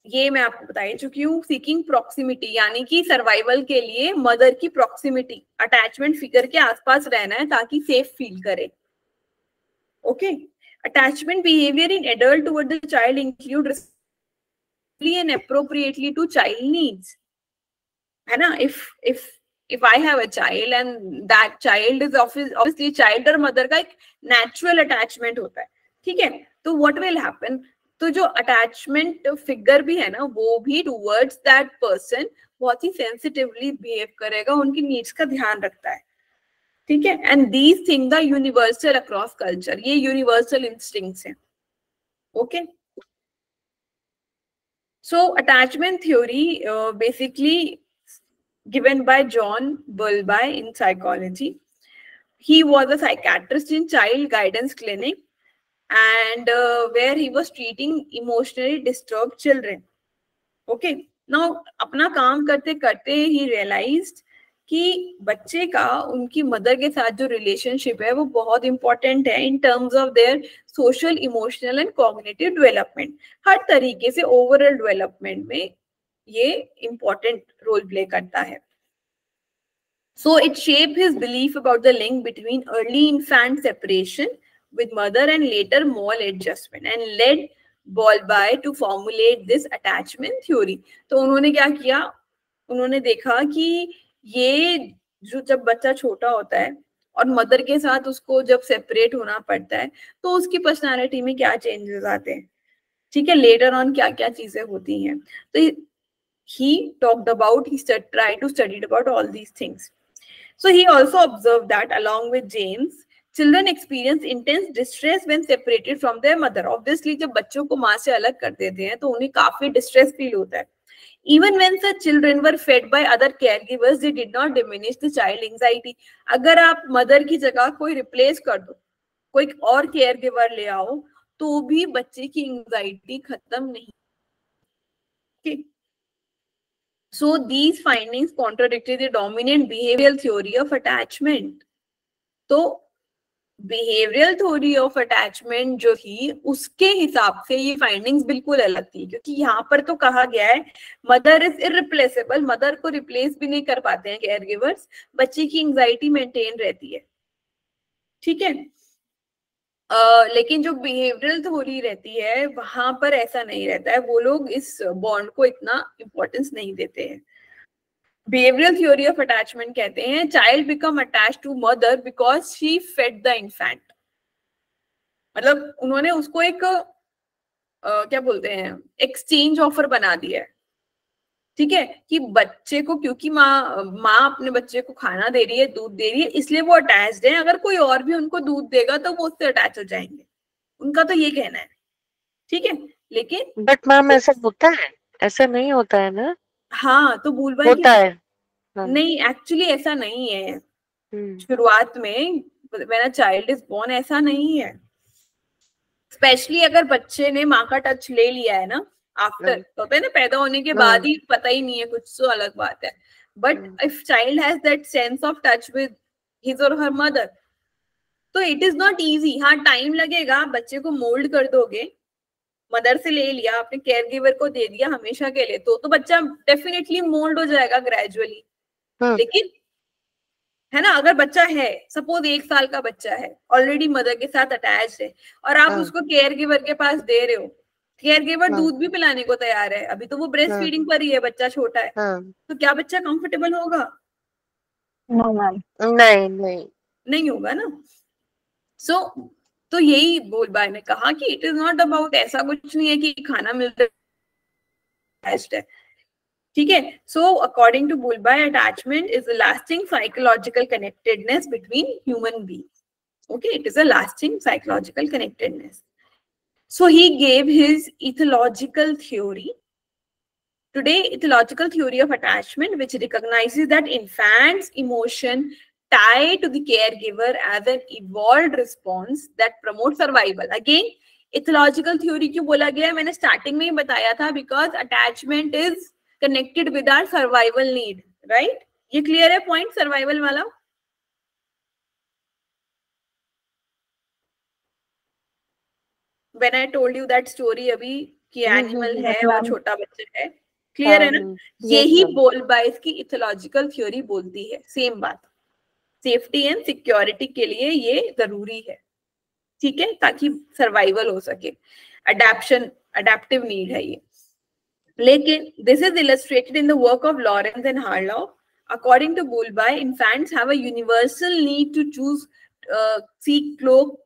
ये मैं आपको बता चुकी हूँ. सीकिंग प्रॉक्सिमिटी, यानी कि सर्वाइवल के लिए मदर की प्रॉक्सिमिटी, अटैचमेंट फिगर के आसपास रहना है ताकि सेफ फील करे. Okay, attachment behaviour in adult toward the child include and appropriately to child needs, है ना. if I have a child and that child is obviously child और मदर का एक natural attachment होता है, ठीक है. तो what will happen, तो जो attachment figure भी है ना वो भी towards that person बहुत ही sensitively behave करेगा, उनकी needs का ध्यान रखता है, ठीक है. and these things are universal across culture. ये universal instincts हैं. okay. So attachment theory basically given by John Bowlby in psychology. He was a psychiatrist in child guidance clinic and where he was treating emotionally disturbed children. Okay. Now अपना काम करते करते he realized कि बच्चे का उनकी mother के साथ जो रिलेशनशिप है वो बहुत इंपॉर्टेंट है in terms of their social, emotional and cognitive development. हर तरीके से ओवरऑल डेवलपमेंट में ये इंपॉर्टेंट रोल प्ले करता है. So it shape his belief about the link between early infant separation with mother and later mole adjustment and led Bowlby to formulate this attachment theory. तो उन्होंने क्या किया, उन्होंने देखा कि ये जो जब बच्चा छोटा होता है और मदर के साथ उसको जब सेपरेट होना पड़ता है तो उसकी पर्सनालिटी में क्या चेंजेस आते हैं, ठीक है, लेटर ऑन क्या क्या चीजें होती हैं. तो he talked about, he tried to study about all these things. So he also observed that along with James, children experience intense distress when separated from their mother. Obviously जब बच्चों को माँ से अलग कर देते हैं तो उन्हें काफी डिस्ट्रेस फील होता है. Even when such children were fed by other caregivers, they did not diminish the child anxiety. अगर आप मदर की जगह कोई रिप्लेस कर दो, कोई और केयर गिवर ले आओ, तो भी बच्चे की एंजाइटी खत्म नहीं. okay. So these findings contradicted the dominant behavioral theory of attachment. तो बिहेवियरल थ्योरी ऑफ अटैचमेंट जो थी उसके हिसाब से ये फाइंडिंग्स बिल्कुल अलग थी, क्योंकि यहाँ पर तो कहा गया है मदर इज इररिप्लेसेबल, मदर को रिप्लेस भी नहीं कर पाते हैं केयर गिवर्स, बच्चे की एंजाइटी मेंटेन रहती है, ठीक है। लेकिन जो बिहेवियरल थ्योरी रहती है वहां पर ऐसा नहीं रहता है, वो लोग इस बॉन्ड को इतना इंपॉर्टेंस नहीं देते हैं। बिहेवियरल थ्योरी ऑफ अटैचमेंट कहते हैं child become attach to mother because she fed the infant, मतलब उन्होंने उसको एक क्या बोलते हैं एक्सचेंज ऑफर बना दिया है, ठीक है, कि बच्चे को, क्योंकि माँ अपने बच्चे को खाना दे रही है, दूध दे रही है, इसलिए वो अटैच्ड है, अगर कोई और भी उनको दूध देगा तो वो उससे अटैच हो जाएंगे, उनका तो ये कहना है, ठीक है। लेकिन बट मैम ऐसा होता है? ऐसा नहीं होता है ना? हाँ, तो भूल भाई होता है हाँ। नहीं, एक्चुअली ऐसा नहीं है। हम्म, शुरुआत में when a child is born ऐसा नहीं है, स्पेशली अगर बच्चे ने माँ का टच ले लिया है ना आफ्टर, तो होता है ना पैदा होने के बाद ही पता ही नहीं है कुछ, तो अलग बात है। But if child has that sense of touch with his और हर मदर, तो इट इज नॉट इजी। हाँ, टाइम लगेगा, बच्चे को मोल्ड कर दोगे, मदर से ले लिया आपने, केयर गिवर को दे दिया हमेशा के लिए, तो बच्चा डेफिनेटली मोल्ड हो जाएगा ग्रेजुअली। लेकिन है ना, अगर बच्चा है, सपोज 1 साल का बच्चा है, ऑलरेडी मदर के साथ अटैच है, और आप उसको केयर गिवर के पास दे रहे हो, केयर गिवर दूध भी पिलाने को तैयार है, अभी तो वो ब्रेस्ट फीडिंग पर ही है, बच्चा छोटा है, तो क्या बच्चा कंफर्टेबल होगा? नो मैम, नहीं होगा ना। तो यही बोलबाई ने कहा कि इट इज नॉट अबाउट, ऐसा कुछ नहीं है कि खाना मिलता है, ठीक है। So according to Bowlby, attachment is a lasting psychological connectedness between human beings, okay, it is a lasting psychological connectedness. So he gave his ethological theory. Today, ethological theory of attachment, which recognizes that infants' emotion tie to the caregiver as an evolved response that promotes survival. Again, ethological theory क्यों बोला गया? मैंने starting में ही बताया था, because attachment is connected with our survival need, right? ये clear है point survival वाला? When I told you that story अभी कि एनिमल है और छोटा बच्चा है, क्लियर है ना? यही बोलबाइस की इथोलॉजिकल थ्योरी बोलती है, सेम बात। सेफ्टी एंड सिक्योरिटी के लिए ये जरूरी है, ठीक है, ताकि सर्वाइवल हो सके, अडेप्टिव नीड है ये। लेकिन this is illustrated in the work of Lorenz and Harlow. According to Bowlby, infants have a universal need to choose seek close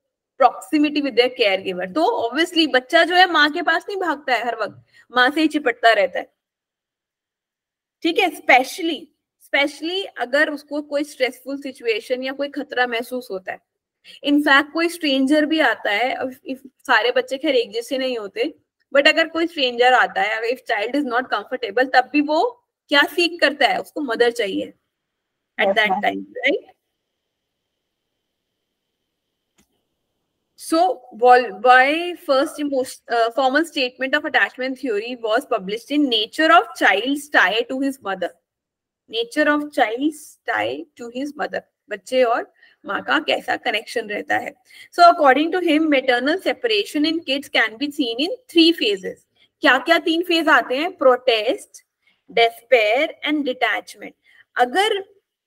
proximity with their caregiver. तो ऑब्वियसली बच्चा जो है माँ के पास नहीं भागता है हर वक्त, माँ से ही चिपटता रहता है, ठीक है। स्पेशली अगर उसको कोई स्ट्रेसफुल सिचुएशन या कोई खतरा महसूस होता है, इनफैक्ट कोई स्ट्रेंजर भी आता है, सारे बच्चे खैर एक जैसे नहीं होते, बट अगर कोई स्ट्रेंजर आता है, if child is not comfortable, तब भी वो क्या सीख करता है? उसको मदर चाहिए at that time, right? So, Bullby first formal statement of attachment theory was published in Nature of Child's Tie to His Mother. Nature of Child's Tie to His Mother. बच्चे और माँ का कैसा कनेक्शन रहता है. So, according to him, maternal separation in kids can be seen in 3 phases. क्या क्या 3 phase आते हैं? Protest, despair and detachment. अगर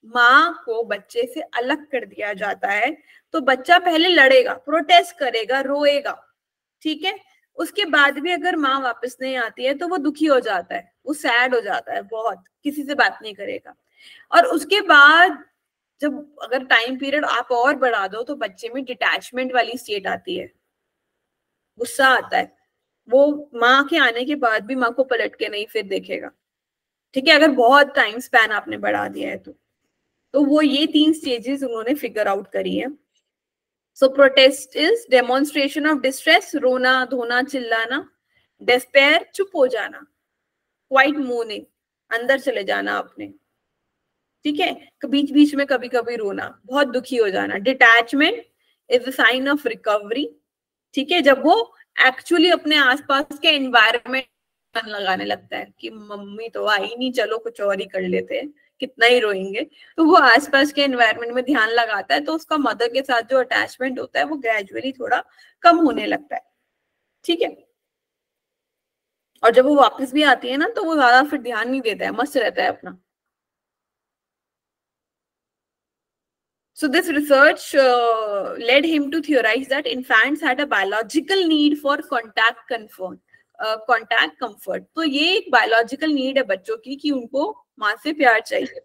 माँ को बच्चे से अलग कर दिया जाता है तो बच्चा पहले लड़ेगा, प्रोटेस्ट करेगा, रोएगा, ठीक है। उसके बाद भी अगर माँ वापस नहीं आती है तो वो दुखी हो जाता है, वो सैड हो जाता है बहुत, किसी से बात नहीं करेगा। और उसके बाद जब अगर टाइम पीरियड आप और बढ़ा दो तो बच्चे में डिटैचमेंट वाली स्टेट आती है, गुस्सा आता है, वो माँ के आने के बाद भी माँ को पलट के नहीं फिर देखेगा, ठीक है, अगर बहुत टाइम स्पैन आपने बढ़ा दिया है तो वो ये 3 स्टेजेस उन्होंने फिगर आउट करी है। So protest is demonstration of distress, रोना धोना चिल्लाना, despair चुप हो जाना, quiet mourning अंदर चले जाना अपने, ठीक है, बीच बीच में कभी कभी रोना, बहुत दुखी हो जाना। Detachment is a sign of recovery, ठीक है, जब वो एक्चुअली अपने आसपास के एनवायरनमेंट मन लगाने लगता है कि मम्मी तो आई नहीं, चलो कुछ और ही कर लेते हैं, कितना ही रोएंगे, तो वो आसपास के एनवायरनमेंट में ध्यान लगाता है, तो उसका मदर के साथ जो अटैचमेंट होता है वो ग्रेजुअली थोड़ा कम होने लगता है, ठीक है। और जब वो वापस भी आती है ना तो वो ज्यादा फिर ध्यान नहीं देता है, मस्त रहता है अपना। So this research led him to theorize that infants had a biological need for contact comfort. तो ये एक biological need है बच्चों की कि उनको माँ से प्यार चाहिए,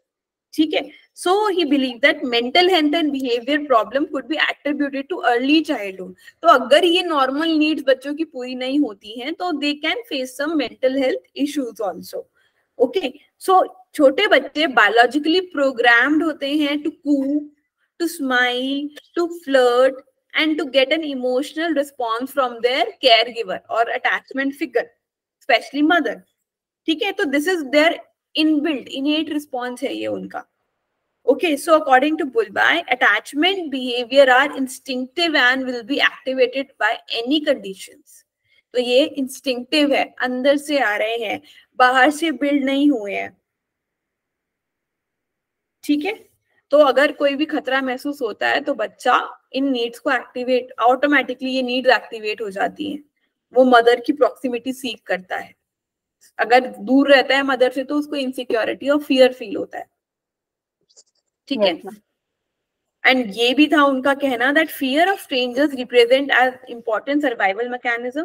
ठीक है। So he believed that mental health and behavior problem could be attributed to early childhood. तो अगर ये normal needs बच्चों की पूरी नहीं होती हैं तो they can face some mental health issues also. Okay, so छोटे बच्चे biologically programmed होते हैं to coo, to smile, to flirt, and to get an emotional response from their caregiver or attachment figure, especially mother. ठीक है, तो this is their inbuilt, innate response है ये उनका. Okay, so according to Bulbai, attachment behavior are instinctive and will be activated by any conditions. तो ये instinctive है, अंदर से आ रहे हैं, बाहर से build नहीं हुए हैं, ठीक है। तो अगर कोई भी खतरा महसूस होता है तो बच्चा इन नीड्स को एक्टिवेट, ऑटोमेटिकली ये नीड्स एक्टिवेट हो जाती हैं, वो मदर की प्रॉक्सिमिटी सीक करता है। अगर दूर रहता है मदर से तो उसको इनसिक्योरिटी और फियर फील होता है, ठीक है। एंड ये भी था उनका कहना that fear of strangers represent as important survival mechanism.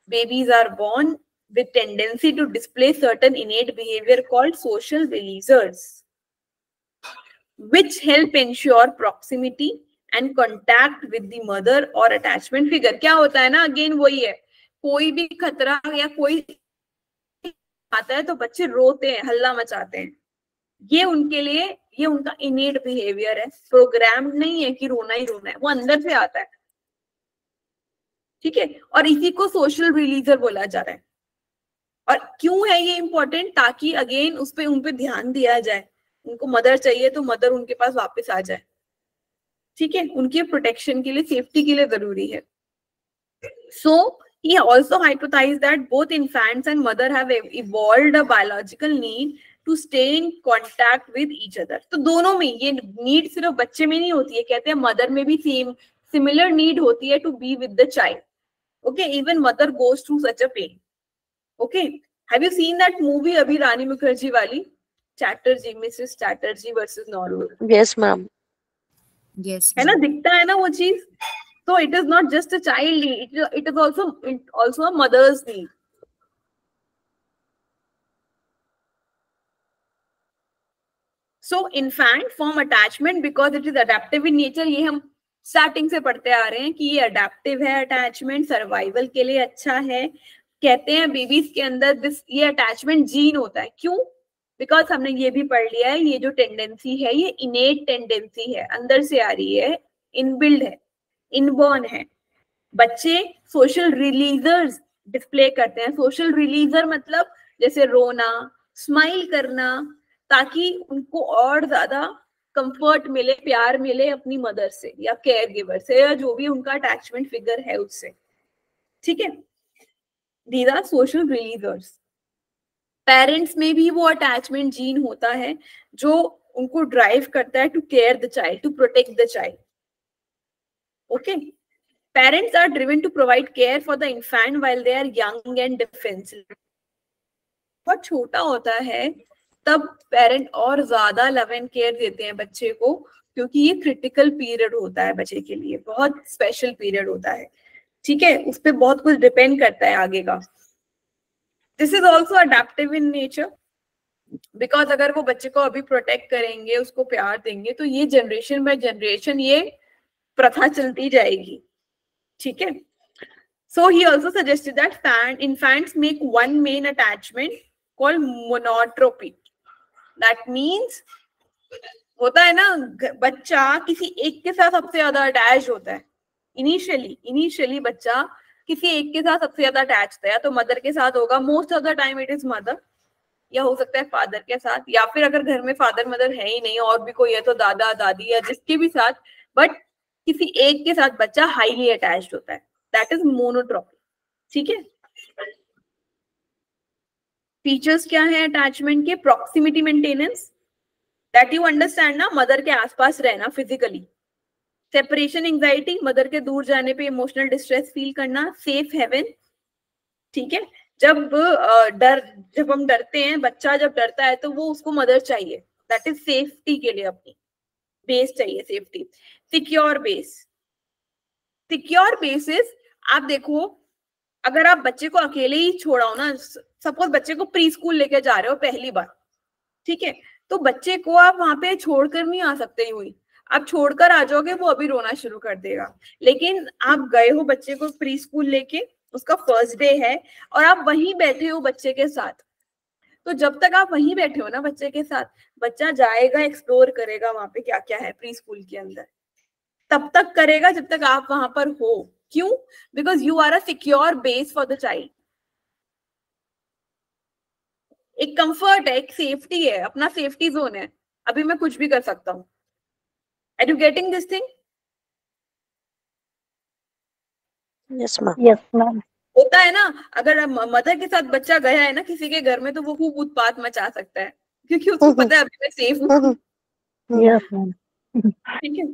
Babies are born with tendency to display certain innate behaviour called social releasers which help ensure proximity and contact with the mother or attachment figure. क्या होता है ना, again वही है, कोई भी खतरा या कोई आता है तो बच्चे रोते हैं, हल्ला मचाते हैं, ये उनके लिए ये उनका इनेट बिहेवियर है, प्रोग्राम नहीं है कि रोना ही रोना है, वो अंदर से आता है, ठीक है। और इसी को सोशल रिलीजर बोला जा रहा है। और क्यों है ये इंपॉर्टेंट, ताकि अगेन उस पे उन पे ध्यान दिया जाए, उनको मदर चाहिए तो मदर उनके पास वापस आ जाए, ठीक है, उनके प्रोटेक्शन के लिए, सेफ्टी के लिए जरूरी है। So he also hypothesized that both infants and mother have evolved a biological need to stay in contact with each other. तो दोनों में ये नीड सिर्फ बच्चे में नहीं होती है, कहते हैं मदर में भी सेम सिमिलर नीड होती है to be with the child. Okay, even mother goes through such a pain. Okay, have you seen that movie अभी रानी मुखर्जी वाली, Chatterjee, Mrs Chatterjee versus Norway? Yes ma'am, Yes. है ना, दिखता है ना वो चीज। तो it is not just a child need, it is also a mother's need. So infant form attachment because it is adaptive in nature. ये हम स्टार्टिंग से पढ़ते आ रहे हैं कि ये अडेप्टिव है, अटैचमेंट सर्वाइवल के लिए अच्छा है। कहते हैं बेबीज के अंदर ये अटैचमेंट जीन होता है। क्यों? बिकॉज हमने ये भी पढ़ लिया है, ये जो टेंडेंसी है ये इनेट टेंडेंसी है, अंदर से आ रही है, इनबिल्ड है, इनबॉर्न है। बच्चे सोशल रिलीजर्स डिस्प्ले करते हैं। सोशल रिलीजर मतलब जैसे रोना, स्माइल करना, ताकि उनको और ज्यादा कंफर्ट मिले, प्यार मिले अपनी मदर से या केयर गिवर से या जो भी उनका अटैचमेंट फिगर है उससे, ठीक है। These are social releasers. Parents में भी वो अटैचमेंट जीन होता है जो उनको ड्राइव करता है to care the child, to protect the child. Okay, parents are driven to provide care for the infant while they are young and defensive. बहुत छोटा होता है तब पेरेंट और ज्यादा लव एंड केयर देते हैं बच्चे को, क्योंकि ये क्रिटिकल पीरियड होता है बच्चे के लिए, बहुत स्पेशल पीरियड होता है, ठीक है। उस पर बहुत कुछ डिपेंड करता है आगे का। This is also adaptive in nature, because अगर वो बच्चे को अभी प्रोटेक्ट करेंगे, उसको प्यार देंगे, तो ये जनरेशन बाय जनरेशन ये प्रथा चलती जाएगी, ठीक है। So he also suggested that infants make one main attachment called monotropy. That means होता है ना, बच्चा किसी एक के साथ सबसे ज्यादा अटैच होता है। इनिशियली बच्चा किसी एक के साथ सबसे ज्यादा अटैच था, या तो मदर के साथ होगा, most of the time it is mother, या हो सकता है फादर के साथ, या फिर अगर घर में फादर मदर है ही नहीं और भी कोई है तो दादा दादी या जिसके भी साथ, बट किसी एक के साथ बच्चा हाईली अटैच्ड होता है। दैट इज मोनोट्रॉपी, ठीक है। फीचर्स क्या है अटैचमेंट के? Proximity maintenance, that you understand ना, मदर के आसपास रहना फिजिकली, सेपरेशन एंजाइटी, मदर के दूर जाने पे इमोशनल डिस्ट्रेस फील करना, सेफ हेवन, ठीक है। जब हम डरते हैं, बच्चा जब डरता है तो वो उसको मदर चाहिए, दैट इज सेफ्टी के लिए, अपनी बेस चाहिए, safety. Secure base, secure basis, आप देखो अगर आप बच्चे को अकेले ही छोड़ा हो ना, सपोज बच्चे को प्री स्कूल लेके जा रहे हो पहली बार, ठीक है, तो बच्चे को आप वहां पे छोड़कर नहीं आ सकते यूं ही, आप छोड़कर आ जाओगे वो अभी रोना शुरू कर देगा। लेकिन आप गए हो बच्चे को प्री स्कूल लेके, उसका फर्स्ट डे है और आप वहीं बैठे हो बच्चे के साथ, तो जब तक आप वहीं बैठे हो ना बच्चे के साथ, बच्चा जाएगा, एक्सप्लोर करेगा वहां पे क्या क्या है प्री स्कूल के अंदर, तब तक करेगा जब तक आप वहां पर हो। क्यों? Because you are a secure base for the child. एक कंफर्ट है, एक सेफ्टी है, अपना सेफ्टी जोन है, अभी मैं कुछ भी कर सकता हूँ। Are you getting this thing? Yes ma'am. Yes, ma'am. होता है ना, अगर मदर के साथ बच्चा गया है ना किसी के घर में, तो वो खूब उत्पात मचा सकता है, क्योंकि उसको पता है अभी मैं सेफ हूँ। Yes, ma'am. ठीक है।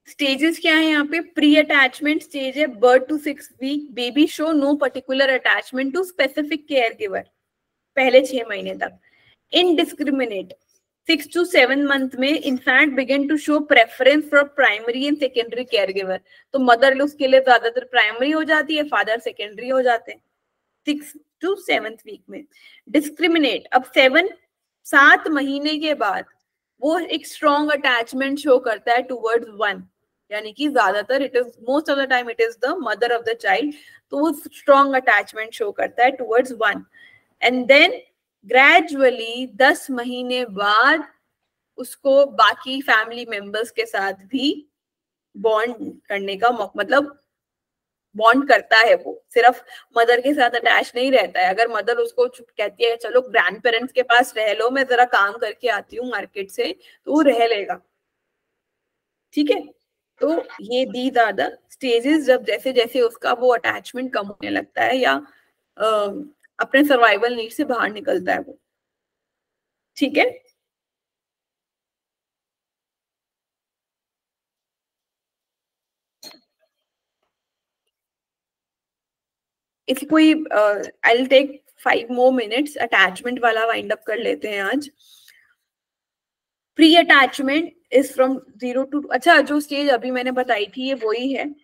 स्टेजेस क्या है यहाँ पे? प्री अटैचमेंट स्टेज है, birth to 6 week, baby show no particular attachment to specific care giver, पहले 6 महीने तक। इनडिस्क्रिमिनेट, 6 to 7 month में infant begin to show preference for primary and secondary caregiver, तो मदर उसके लिए ज्यादातर प्राइमरी हो जाती है, फादर सेकेंडरी हो जाते हैं 6 to 7th वीक में। डिस्क्रिमिनेट, अब 7 महीने के बाद वो एक स्ट्रॉन्ग अटैचमेंट शो करता है टूवर्ड्स वन, यानी कि ज्यादातर it is most of the time it is the mother of the child, तो वो स्ट्रॉन्ग अटैचमेंट शो करता है towards one. And then gradually 10 महीने बाद उसको बाकी फैमिली मेंबर्स के साथ भी बॉन्ड करने का मतलब बॉन्ड करता है, वो सिर्फ मदर के साथ अटैच नहीं रहता है। अगर मदर उसको कहती है चलो ग्रैंड पेरेंट्स के पास रह लो, मैं जरा काम करके आती हूँ मार्केट से, तो वो रह लेगा, ठीक है। तो ये दीज आर द स्टेजेस, जब जैसे जैसे उसका वो अटैचमेंट कम होने लगता है या अपने सर्वाइवल नीड से बाहर निकलता है वो, ठीक है। इफ कोई I will take 5 more minutes, attachment वाला वाइंड अप कर लेते हैं आज। Pre attachment is from 0 to, अच्छा जो स्टेज अभी मैंने बताई थी ये वही है,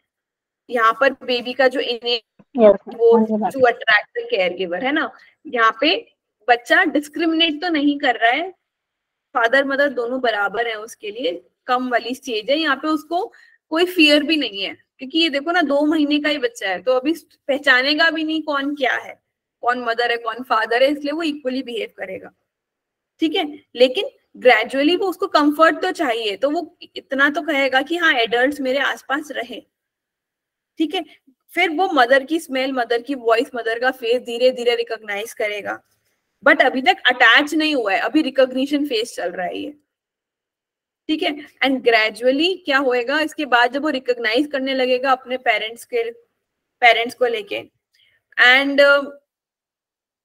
यहाँ पर बेबी का जो इने Yes, वो ma'am. To attract the care giver है ना, यहाँ पे बच्चा डिस्क्रिमिनेट तो नहीं कर रहा है, फादर मदर दोनों बराबर है उसके लिए, कम वाली स्टेज है यहाँ पे, उसको कोई फियर भी नहीं है, क्योंकि ये देखो ना 2 महीने का ही बच्चा है, तो अभी पहचानेगा भी नहीं कौन क्या है, कौन मदर है कौन फादर है, इसलिए वो इक्वली बिहेव करेगा, ठीक है। लेकिन ग्रेजुअली वो उसको कंफर्ट तो चाहिए, तो वो इतना तो कहेगा कि हाँ एडल्ट्स मेरे आसपास रहे, ठीक है। फिर वो मदर की स्मेल, मदर की वॉइस, मदर का फेस धीरे धीरे रिकॉग्नाइज करेगा, बट अभी तक अटैच नहीं हुआ है, अभी रिकॉग्निशन फेज चल रहा है ये, ठीक है। एंड ग्रेजुअली क्या होएगा इसके बाद, जब वो रिकॉग्नाइज करने लगेगा अपने पेरेंट्स को लेके, एंड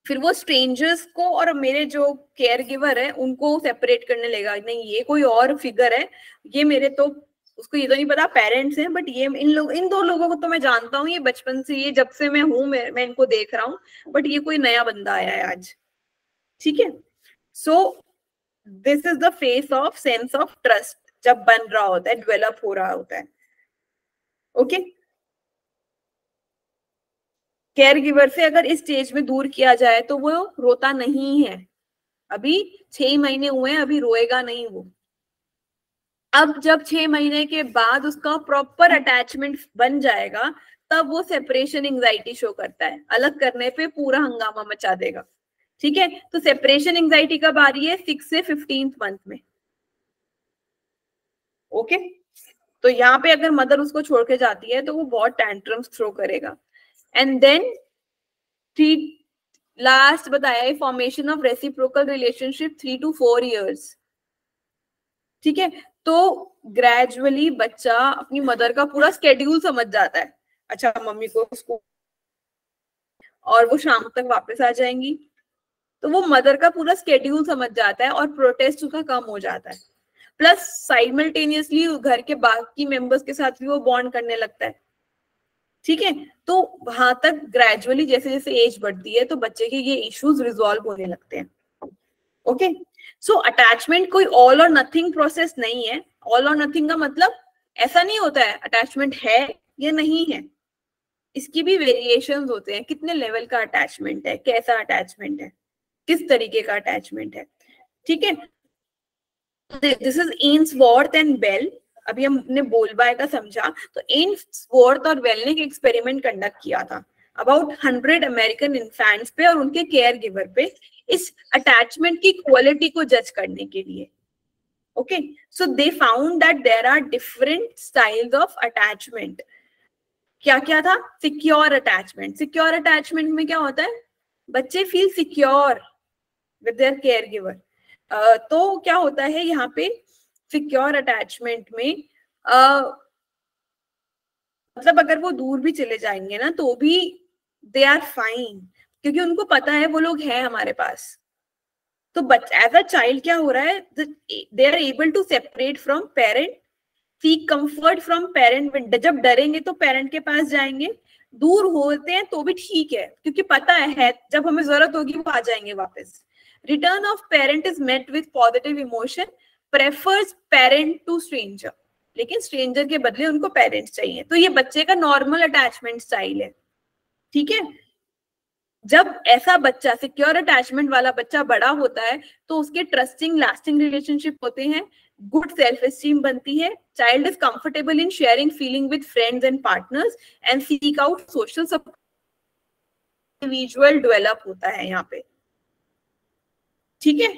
फिर वो स्ट्रेंजर्स को और मेरे जो केयर गिवर है उनको सेपरेट करने लगेगा, नहीं ये कोई और फिगर है, ये मेरे तो उसको ये तो नहीं पता पेरेंट्स हैं, बट ये इन 2 लोगों को तो मैं जानता हूँ, ये बचपन से, ये जब से मैं हूँ मैं इनको देख रहा हूँ, बट ये कोई नया बंदा आया है आज, ठीक है। सो this is the face of sense of trust, जब बन रहा होता है, डेवलप हो रहा होता है, ओके। केयर गिवर से अगर इस स्टेज में दूर किया जाए तो वो रोता नहीं है, अभी 6 महीने हुए हैं, अभी रोएगा नहीं वो। अब जब 6 महीने के बाद उसका प्रॉपर अटैचमेंट बन जाएगा, तब वो सेपरेशन एंजाइटी शो करता है, अलग करने पे पूरा हंगामा मचा देगा, ठीक है। तो सेपरेशन एंजाइटी कब आ रही है? 6 से 15th मंथ में, ओके। तो यहाँ पे अगर मदर उसको छोड़ के जाती है तो वो बहुत टैंट्रम्स थ्रो करेगा। एंड देन लास्ट बताया है, formation of reciprocal relationship 3 to 4 years, ठीक है। तो ग्रेजुअली बच्चा अपनी मदर का पूरा स्केड्यूल समझ जाता है, अच्छा मम्मी को स्कूल और वो शाम तक वापस आ जाएंगी, तो वो मदर का पूरा स्केड्यूल समझ जाता है और प्रोटेस्ट उसका कम हो जाता है। प्लस साइमल्टेनियसली घर के बाकी मेंबर्स के साथ भी वो बॉन्ड करने लगता है। ठीक है, तो वहां तक ग्रेजुअली जैसे जैसे एज बढ़ती है तो बच्चे के ये इश्यूज रिजॉल्व होने लगते हैं। ओके, सो अटैचमेंट कोई ऑल और नथिंग प्रोसेस नहीं है। ऑल और नथिंग का मतलब ऐसा नहीं होता है अटैचमेंट है या नहीं है, इसकी भी वेरिएशंस होते हैं। कितने लेवल का अटैचमेंट है, कैसा अटैचमेंट है, किस तरीके का अटैचमेंट है। ठीक है, दिस इज एन्सवर्थ एंड बेल। अभी हमने बोलबाय का समझा, तो एन्सवर्थ और बेल ने एक एक्सपेरिमेंट कंडक्ट किया था अबाउट 100 अमेरिकन इन्फेंट्स पे और उनके केयर गिवर पे, इस अटैचमेंट की क्वालिटी को जज करने के लिए। Okay, so they found that there are different styles of attachment. क्या क्या था? Secure attachment. सिक्योर अटैचमेंट में क्या होता है, बच्चे feel secure with their care giver. तो क्या होता है यहाँ पे सिक्योर अटैचमेंट में मतलब अगर वो दूर भी चले जाएंगे ना तो भी दे आर फाइन, क्योंकि उनको पता है वो लोग हैं हमारे पास। तो एज अ चाइल्ड क्या हो रहा है, they are able to separate from parent, seek comfort from parent. जब डरेंगे तो पेरेंट के पास जाएंगे, दूर होते हैं तो भी ठीक है क्योंकि पता है जब हमें जरूरत होगी वो आ जाएंगे वापस। Return of parent is met with positive emotion, prefers parent to stranger, लेकिन स्ट्रेंजर के बदले उनको पेरेंट्स चाहिए। तो ये बच्चे का नॉर्मल अटैचमेंट स्टाइल है। ठीक है, जब ऐसा बच्चा सिक्योर अटैचमेंट वाला बच्चा बड़ा होता है तो उसके ट्रस्टिंग लास्टिंग रिलेशनशिप होते हैं, गुड सेल्फ एस्टीम बनती है, child is comfortable in sharing feeling with friends and partners and seek out social support, individual develop होता है यहाँ पे। ठीक है,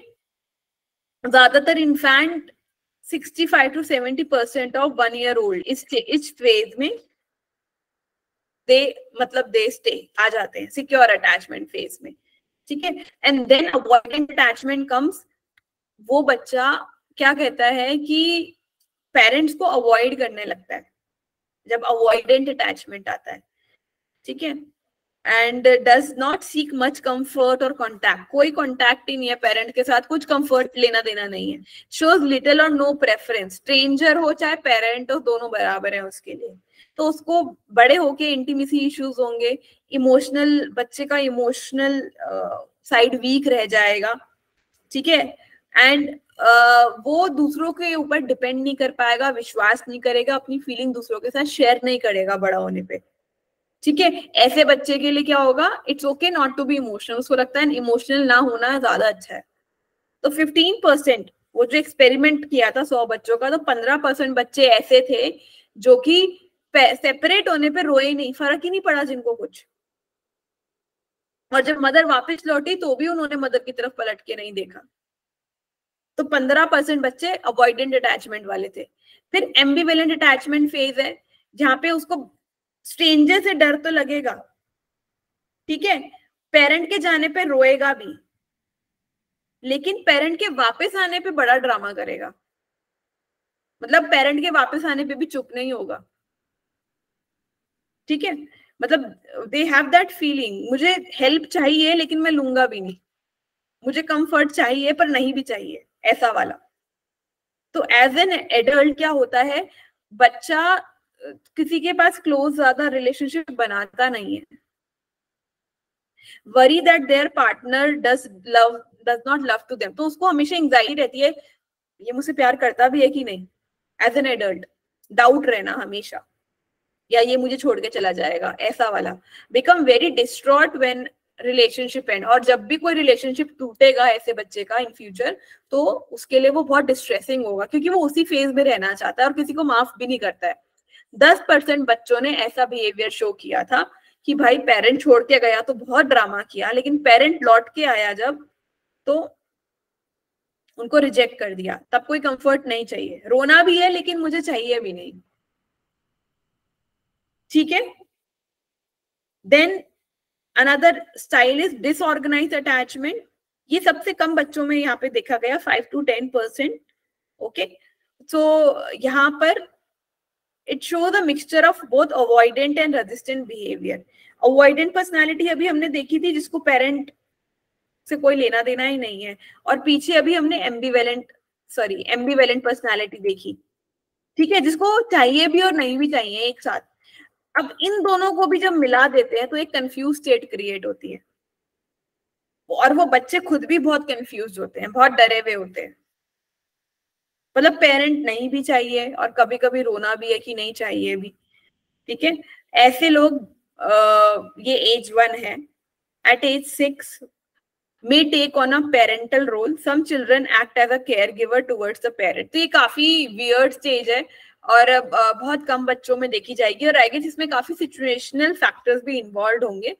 ज्यादातर infant 65 to 70% of 1 year old इस फेज में दे स्टे आ जाते हैं सिक्योर अटैचमेंट फेज में। ठीक है, and then avoidant attachment comes. वो बच्चा क्या कहता है कि पेरेंट्स को अवॉइड करने लगता है जब अवॉइडेंट अटैचमेंट आता है। ठीक है, and does not seek much comfort और कॉन्टैक्ट, कोई कॉन्टैक्ट ही नहीं है पेरेंट के साथ, कुछ कंफर्ट लेना देना नहीं है। शोज लिटिल और नो प्रेफरेंस, स्ट्रेंजर हो चाहे पेरेंट हो दोनों बराबर है उसके लिए। तो उसको बड़े होके इंटीमेसी इश्यूज होंगे, इमोशनल, बच्चे का इमोशनल साइड वीक रह जाएगा। ठीक है, एंड वो दूसरों के ऊपर डिपेंड नहीं कर पाएगा, विश्वास नहीं करेगा, अपनी फीलिंग दूसरों के साथ शेयर नहीं करेगा बड़ा होने पे। ठीक है, ऐसे बच्चे के लिए क्या होगा, it's okay not to be emotional, उसको लगता है इमोशनल ना होना ज्यादा अच्छा है। तो 15%, वो जो एक्सपेरिमेंट किया था 100 बच्चों का, तो 15% बच्चे ऐसे थे जो कि सेपरेट होने पे रोए नहीं, फर्क ही नहीं पड़ा जिनको कुछ। और जब मदर वापस लौटी तो भी उन्होंने मदर की तरफ पलट के नहीं देखा। तो 15% बच्चे अवॉइडेंट अटैचमेंट वाले थे। फिर एम्बिवेलेंट अटैचमेंट फेज है जहां पे उसको स्ट्रेंजर से डर तो लगेगा, ठीक है, पेरेंट के जाने पे रोएगा भी, लेकिन पेरेंट के वापस आने पे बड़ा ड्रामा करेगा। मतलब पेरेंट के वापस आने पे भी चुप नहीं होगा। ठीक है, मतलब दे हैव दैट फीलिंग, मुझे हेल्प चाहिए लेकिन मैं लूंगा भी नहीं, मुझे कंफर्ट चाहिए पर नहीं भी चाहिए, ऐसा वाला। तो एज एन एडल्ट क्या होता है, बच्चा किसी के पास क्लोज ज्यादा रिलेशनशिप बनाता नहीं है। Worry that their partner does not love to them, तो उसको हमेशा एंजाइटी रहती है ये मुझसे प्यार करता भी है कि नहीं। एज एन एडल्ट डाउट रहना हमेशा, या ये मुझे छोड़ के चला जाएगा, ऐसा वाला। Become very distraught when relationship and, और जब भी कोई रिलेशनशिप टूटेगा ऐसे बच्चे का इन फ्यूचर, तो उसके लिए वो बहुत डिस्ट्रेसिंग होगा क्योंकि वो उसी फेज में रहना चाहता है और किसी को माफ भी नहीं करता है। 10% बच्चों ने ऐसा बिहेवियर शो किया था कि भाई पेरेंट छोड़ के गया तो बहुत ड्रामा किया, लेकिन पेरेंट लौट के आया जब तो उनको रिजेक्ट कर दिया, तब कोई कंफर्ट नहीं चाहिए, रोना भी है लेकिन मुझे चाहिए भी नहीं। ठीक है, then another style is disorganised attachment. ये सबसे कम बच्चों में यहाँ पे देखा गया, 5 to 10%। ओके, सो यहाँ पर it shows a mixture of both avoidant and resistant behavior. Avoidant personality अभी हमने देखी थी जिसको पेरेंट से कोई लेना देना ही नहीं है। और पीछे अभी हमने एम्बिवेलेंट पर्सनालिटी देखी, ठीक है, जिसको चाहिए भी और नहीं भी चाहिए एक साथ। अब इन दोनों को भी जब मिला देते हैं तो एक कंफ्यूज स्टेट क्रिएट होती है, और वो बच्चे खुद भी बहुत कंफ्यूज होते हैं, बहुत डरे हुए होते हैं। मतलब पेरेंट नहीं भी चाहिए और कभी कभी रोना भी है कि नहीं चाहिए भी, ठीक है। ऐसे लोग ये एज 1 है। At age 6 may take on a parental role. Some children act as a caregiver towards the parent. तो ये काफी weird stage है और बहुत कम बच्चों में देखी जाएगी, और आई गेस इसमें काफी सिचुएशनल फैक्टर्स भी इन्वॉल्व होंगे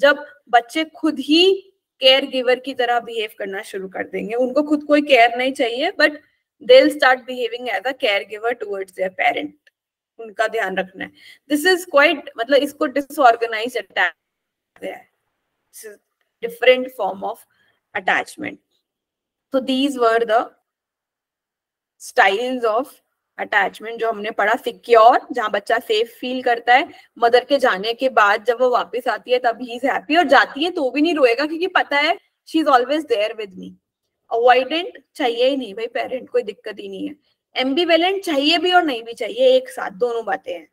जब बच्चे खुद ही केयर गिवर की तरह बिहेव करना शुरू कर देंगे। उनको खुद कोई केयर नहीं चाहिए, but they will start behaving as a care giver towards their parent. उनका ध्यान रखना है। दिस इज क्वाइट, मतलब इसको डिसऑर्गेनाइज्ड अटैचमेंट है, different form of attachment. So these were the styles of attachment जो हमने पढ़ा। सिक्योर, जहां बच्चा सेफ फील करता है, मदर के जाने के बाद जब वो वापस आती है तब ही इज हैप्पी, और जाती है तो भी नहीं रोएगा क्योंकि पता है she is always there with me. Avoidant, चाहिए ही नहीं भाई पेरेंट, कोई दिक्कत ही नहीं है। एम्बिवेलेंट, चाहिए भी और नहीं भी चाहिए एक साथ, दोनों बातें हैं,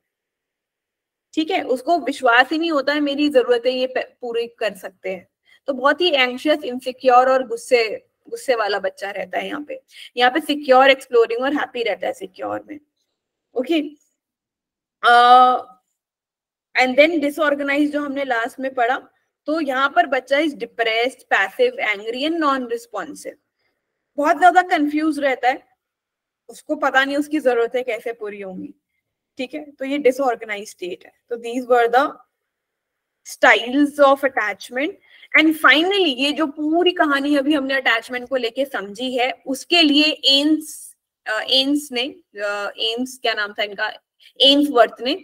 ठीक है। उसको विश्वास ही नहीं होता है मेरी जरूरतें ये पूरी कर सकते हैं, तो बहुत ही एंग्शियस, इनसिक्योर और गुस्से वाला बच्चा रहता है यहाँ पे सिक्योर, एक्सप्लोरिंग और हैप्पी रहता है सिक्योर में, ओके। एंड देन डिसऑर्गेनाइज जो हमने लास्ट में पढ़ा, तो यहाँ पर बच्चा is depressed, passive, angry and non responsive. बहुत ज्यादा कंफ्यूज रहता है, उसको पता नहीं उसकी जरूरतें कैसे पूरी होंगी, ठीक है। तो ये डिसऑर्गेनाइज स्टेट है। तो these were the styles of attachment. And finally ये जो पूरी कहानी अभी हमने अटैचमेंट को लेके समझी है, उसके लिए एम्स क्या नाम था इनका, एम्सवर्थ ने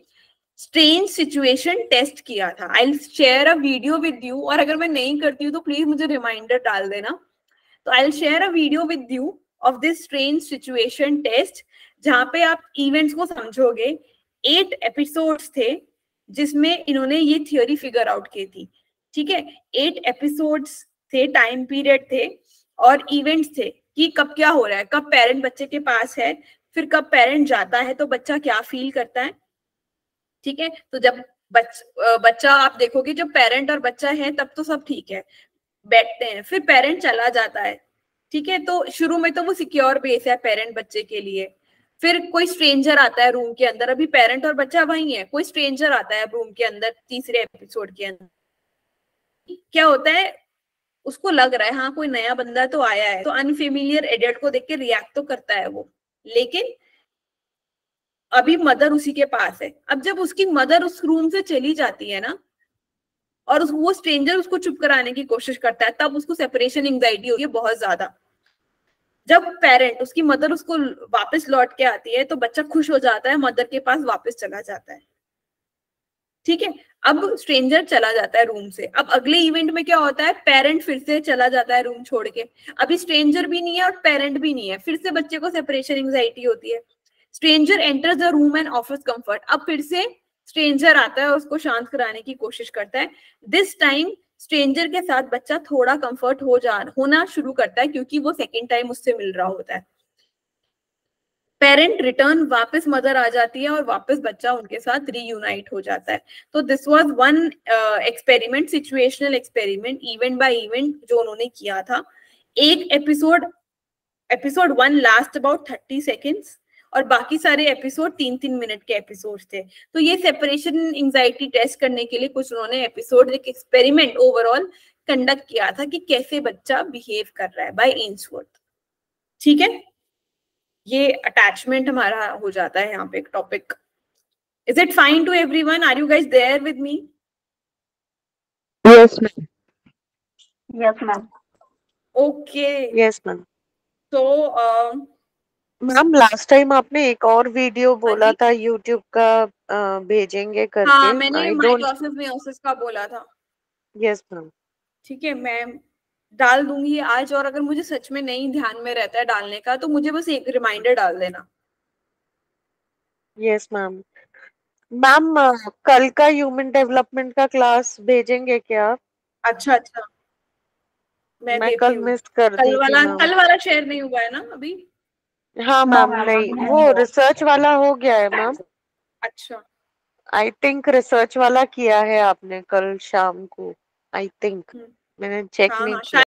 स्ट्रेंज सिचुएशन टेस्ट किया था। आई will share a video with you, और अगर मैं नहीं करती हूँ तो प्लीज मुझे रिमाइंडर डाल देना। तो I will share a video with you of this strange situation test, जहां पे आप इवेंट्स को समझोगे। 8 एपिसोड्स थे जिसमें इन्होंने ये थियोरी फिगर आउट की थी, ठीक है। 8 एपिसोड्स थे, टाइम पीरियड थे और इवेंट्स थे कि कब क्या हो रहा है, कब पेरेंट बच्चे के पास है, फिर कब पेरेंट जाता है तो बच्चा क्या फील करता है, ठीक है। तो जब बच्चा आप देखोगे जब पेरेंट और बच्चा है तब तो सब ठीक है, बैठते हैं, फिर पेरेंट चला जाता है, ठीक है। तो शुरू में तो वो सिक्योर बेस है पेरेंट बच्चे के लिए। फिर कोई स्ट्रेंजर आता है रूम के अंदर, अभी पेरेंट और बच्चा वही है, कोई स्ट्रेंजर आता है रूम के अंदर तीसरे एपिसोड के अंदर। क्या होता है, उसको लग रहा है हाँ कोई नया बंदा तो आया है, तो अनफेमिलियर एडल्ट को देख के रिएक्ट तो करता है वो, लेकिन अभी मदर उसी के पास है। अब जब उसकी मदर उस रूम से चली जाती है ना, और वो स्ट्रेंजर उसको चुप कराने की कोशिश करता है, तब उसको सेपरेशन एंजाइटी होती है बहुत ज्यादा। जब पेरेंट, उसकी मदर उसको वापस लौट के आती है तो बच्चा खुश हो जाता है, मदर के पास वापस चला जाता है, ठीक है। अब स्ट्रेंजर चला जाता है रूम से। अब अगले इवेंट में क्या होता है, पेरेंट फिर से चला जाता है रूम छोड़ के, अभी स्ट्रेंजर भी नहीं है और पेरेंट भी नहीं है, फिर से बच्चे को सेपरेशन एंजाइटी होती है। Stranger enters the room and offers comfort, अब फिर से स्ट्रेंजर आता है और उसको शांत कराने की कोशिश करता है। दिस टाइम स्ट्रेंजर के साथ बच्चा थोड़ा कंफर्ट होना शुरू करता है, क्योंकि वो सेकेंड टाइम उससे मिल रहा होता है। पेरेंट रिटर्न, वापस मदर आ जाती है और वापस बच्चा उनके साथ रीयूनाइट हो जाता है। तो this was one experiment, situational experiment, event bye event जो उन्होंने किया था। एक एपिसोड 1 लास्ट अबाउट 30 सेकेंड्स और बाकी सारे एपिसोड 3-3 मिनट के एपिसोड थे। तो ये सेपरेशन एंजाइटी टेस्ट करने के लिए कुछ उन्होंने एपिसोड, एक एक्सपेरिमेंट ओवरऑल कंडक्ट किया था कि कैसे बच्चा बिहेव कर रहा है, बाय एम्सवर्थ, ठीक है। ये अटैचमेंट हमारा हो जाता है यहाँ पे एक topic. Is it fine to everyone? Are you guys there with me? Yes ma'am. Yes, ma'am. Okay, yes ma'am. तो मैम लास्ट टाइम आपने एक और वीडियो बोला था यूट्यूब का भेजेंगे करके। हाँ, मैंने माइटोसिस मेयोसिस का बोला था। Yes ma'am. ठीक है, मैं डाल दूंगी आज, और अगर मुझे सच में नहीं ध्यान में रहता है डालने का तो मुझे बस एक रिमाइंडर डाल देना। Yes ma'am. मैम कल का ह्यूमन डेवलपमेंट का क्लास भेजेंगे क्या आप? अच्छा, मैं मैं देती कल हूँ। मिस कर दी थी मैम। कल वाला शेयर नहीं हुआ है ना अभी? हाँ नो मैम, मैम नहीं अभी वो नहीं हुआ। रिसर्च वाला हो गया है मैम। अच्छा आई थिंक रिसर्च वाला किया है आपने कल शाम को, आई थिंक हम्म, मैंने चेक हाँ नहीं हाँ किया।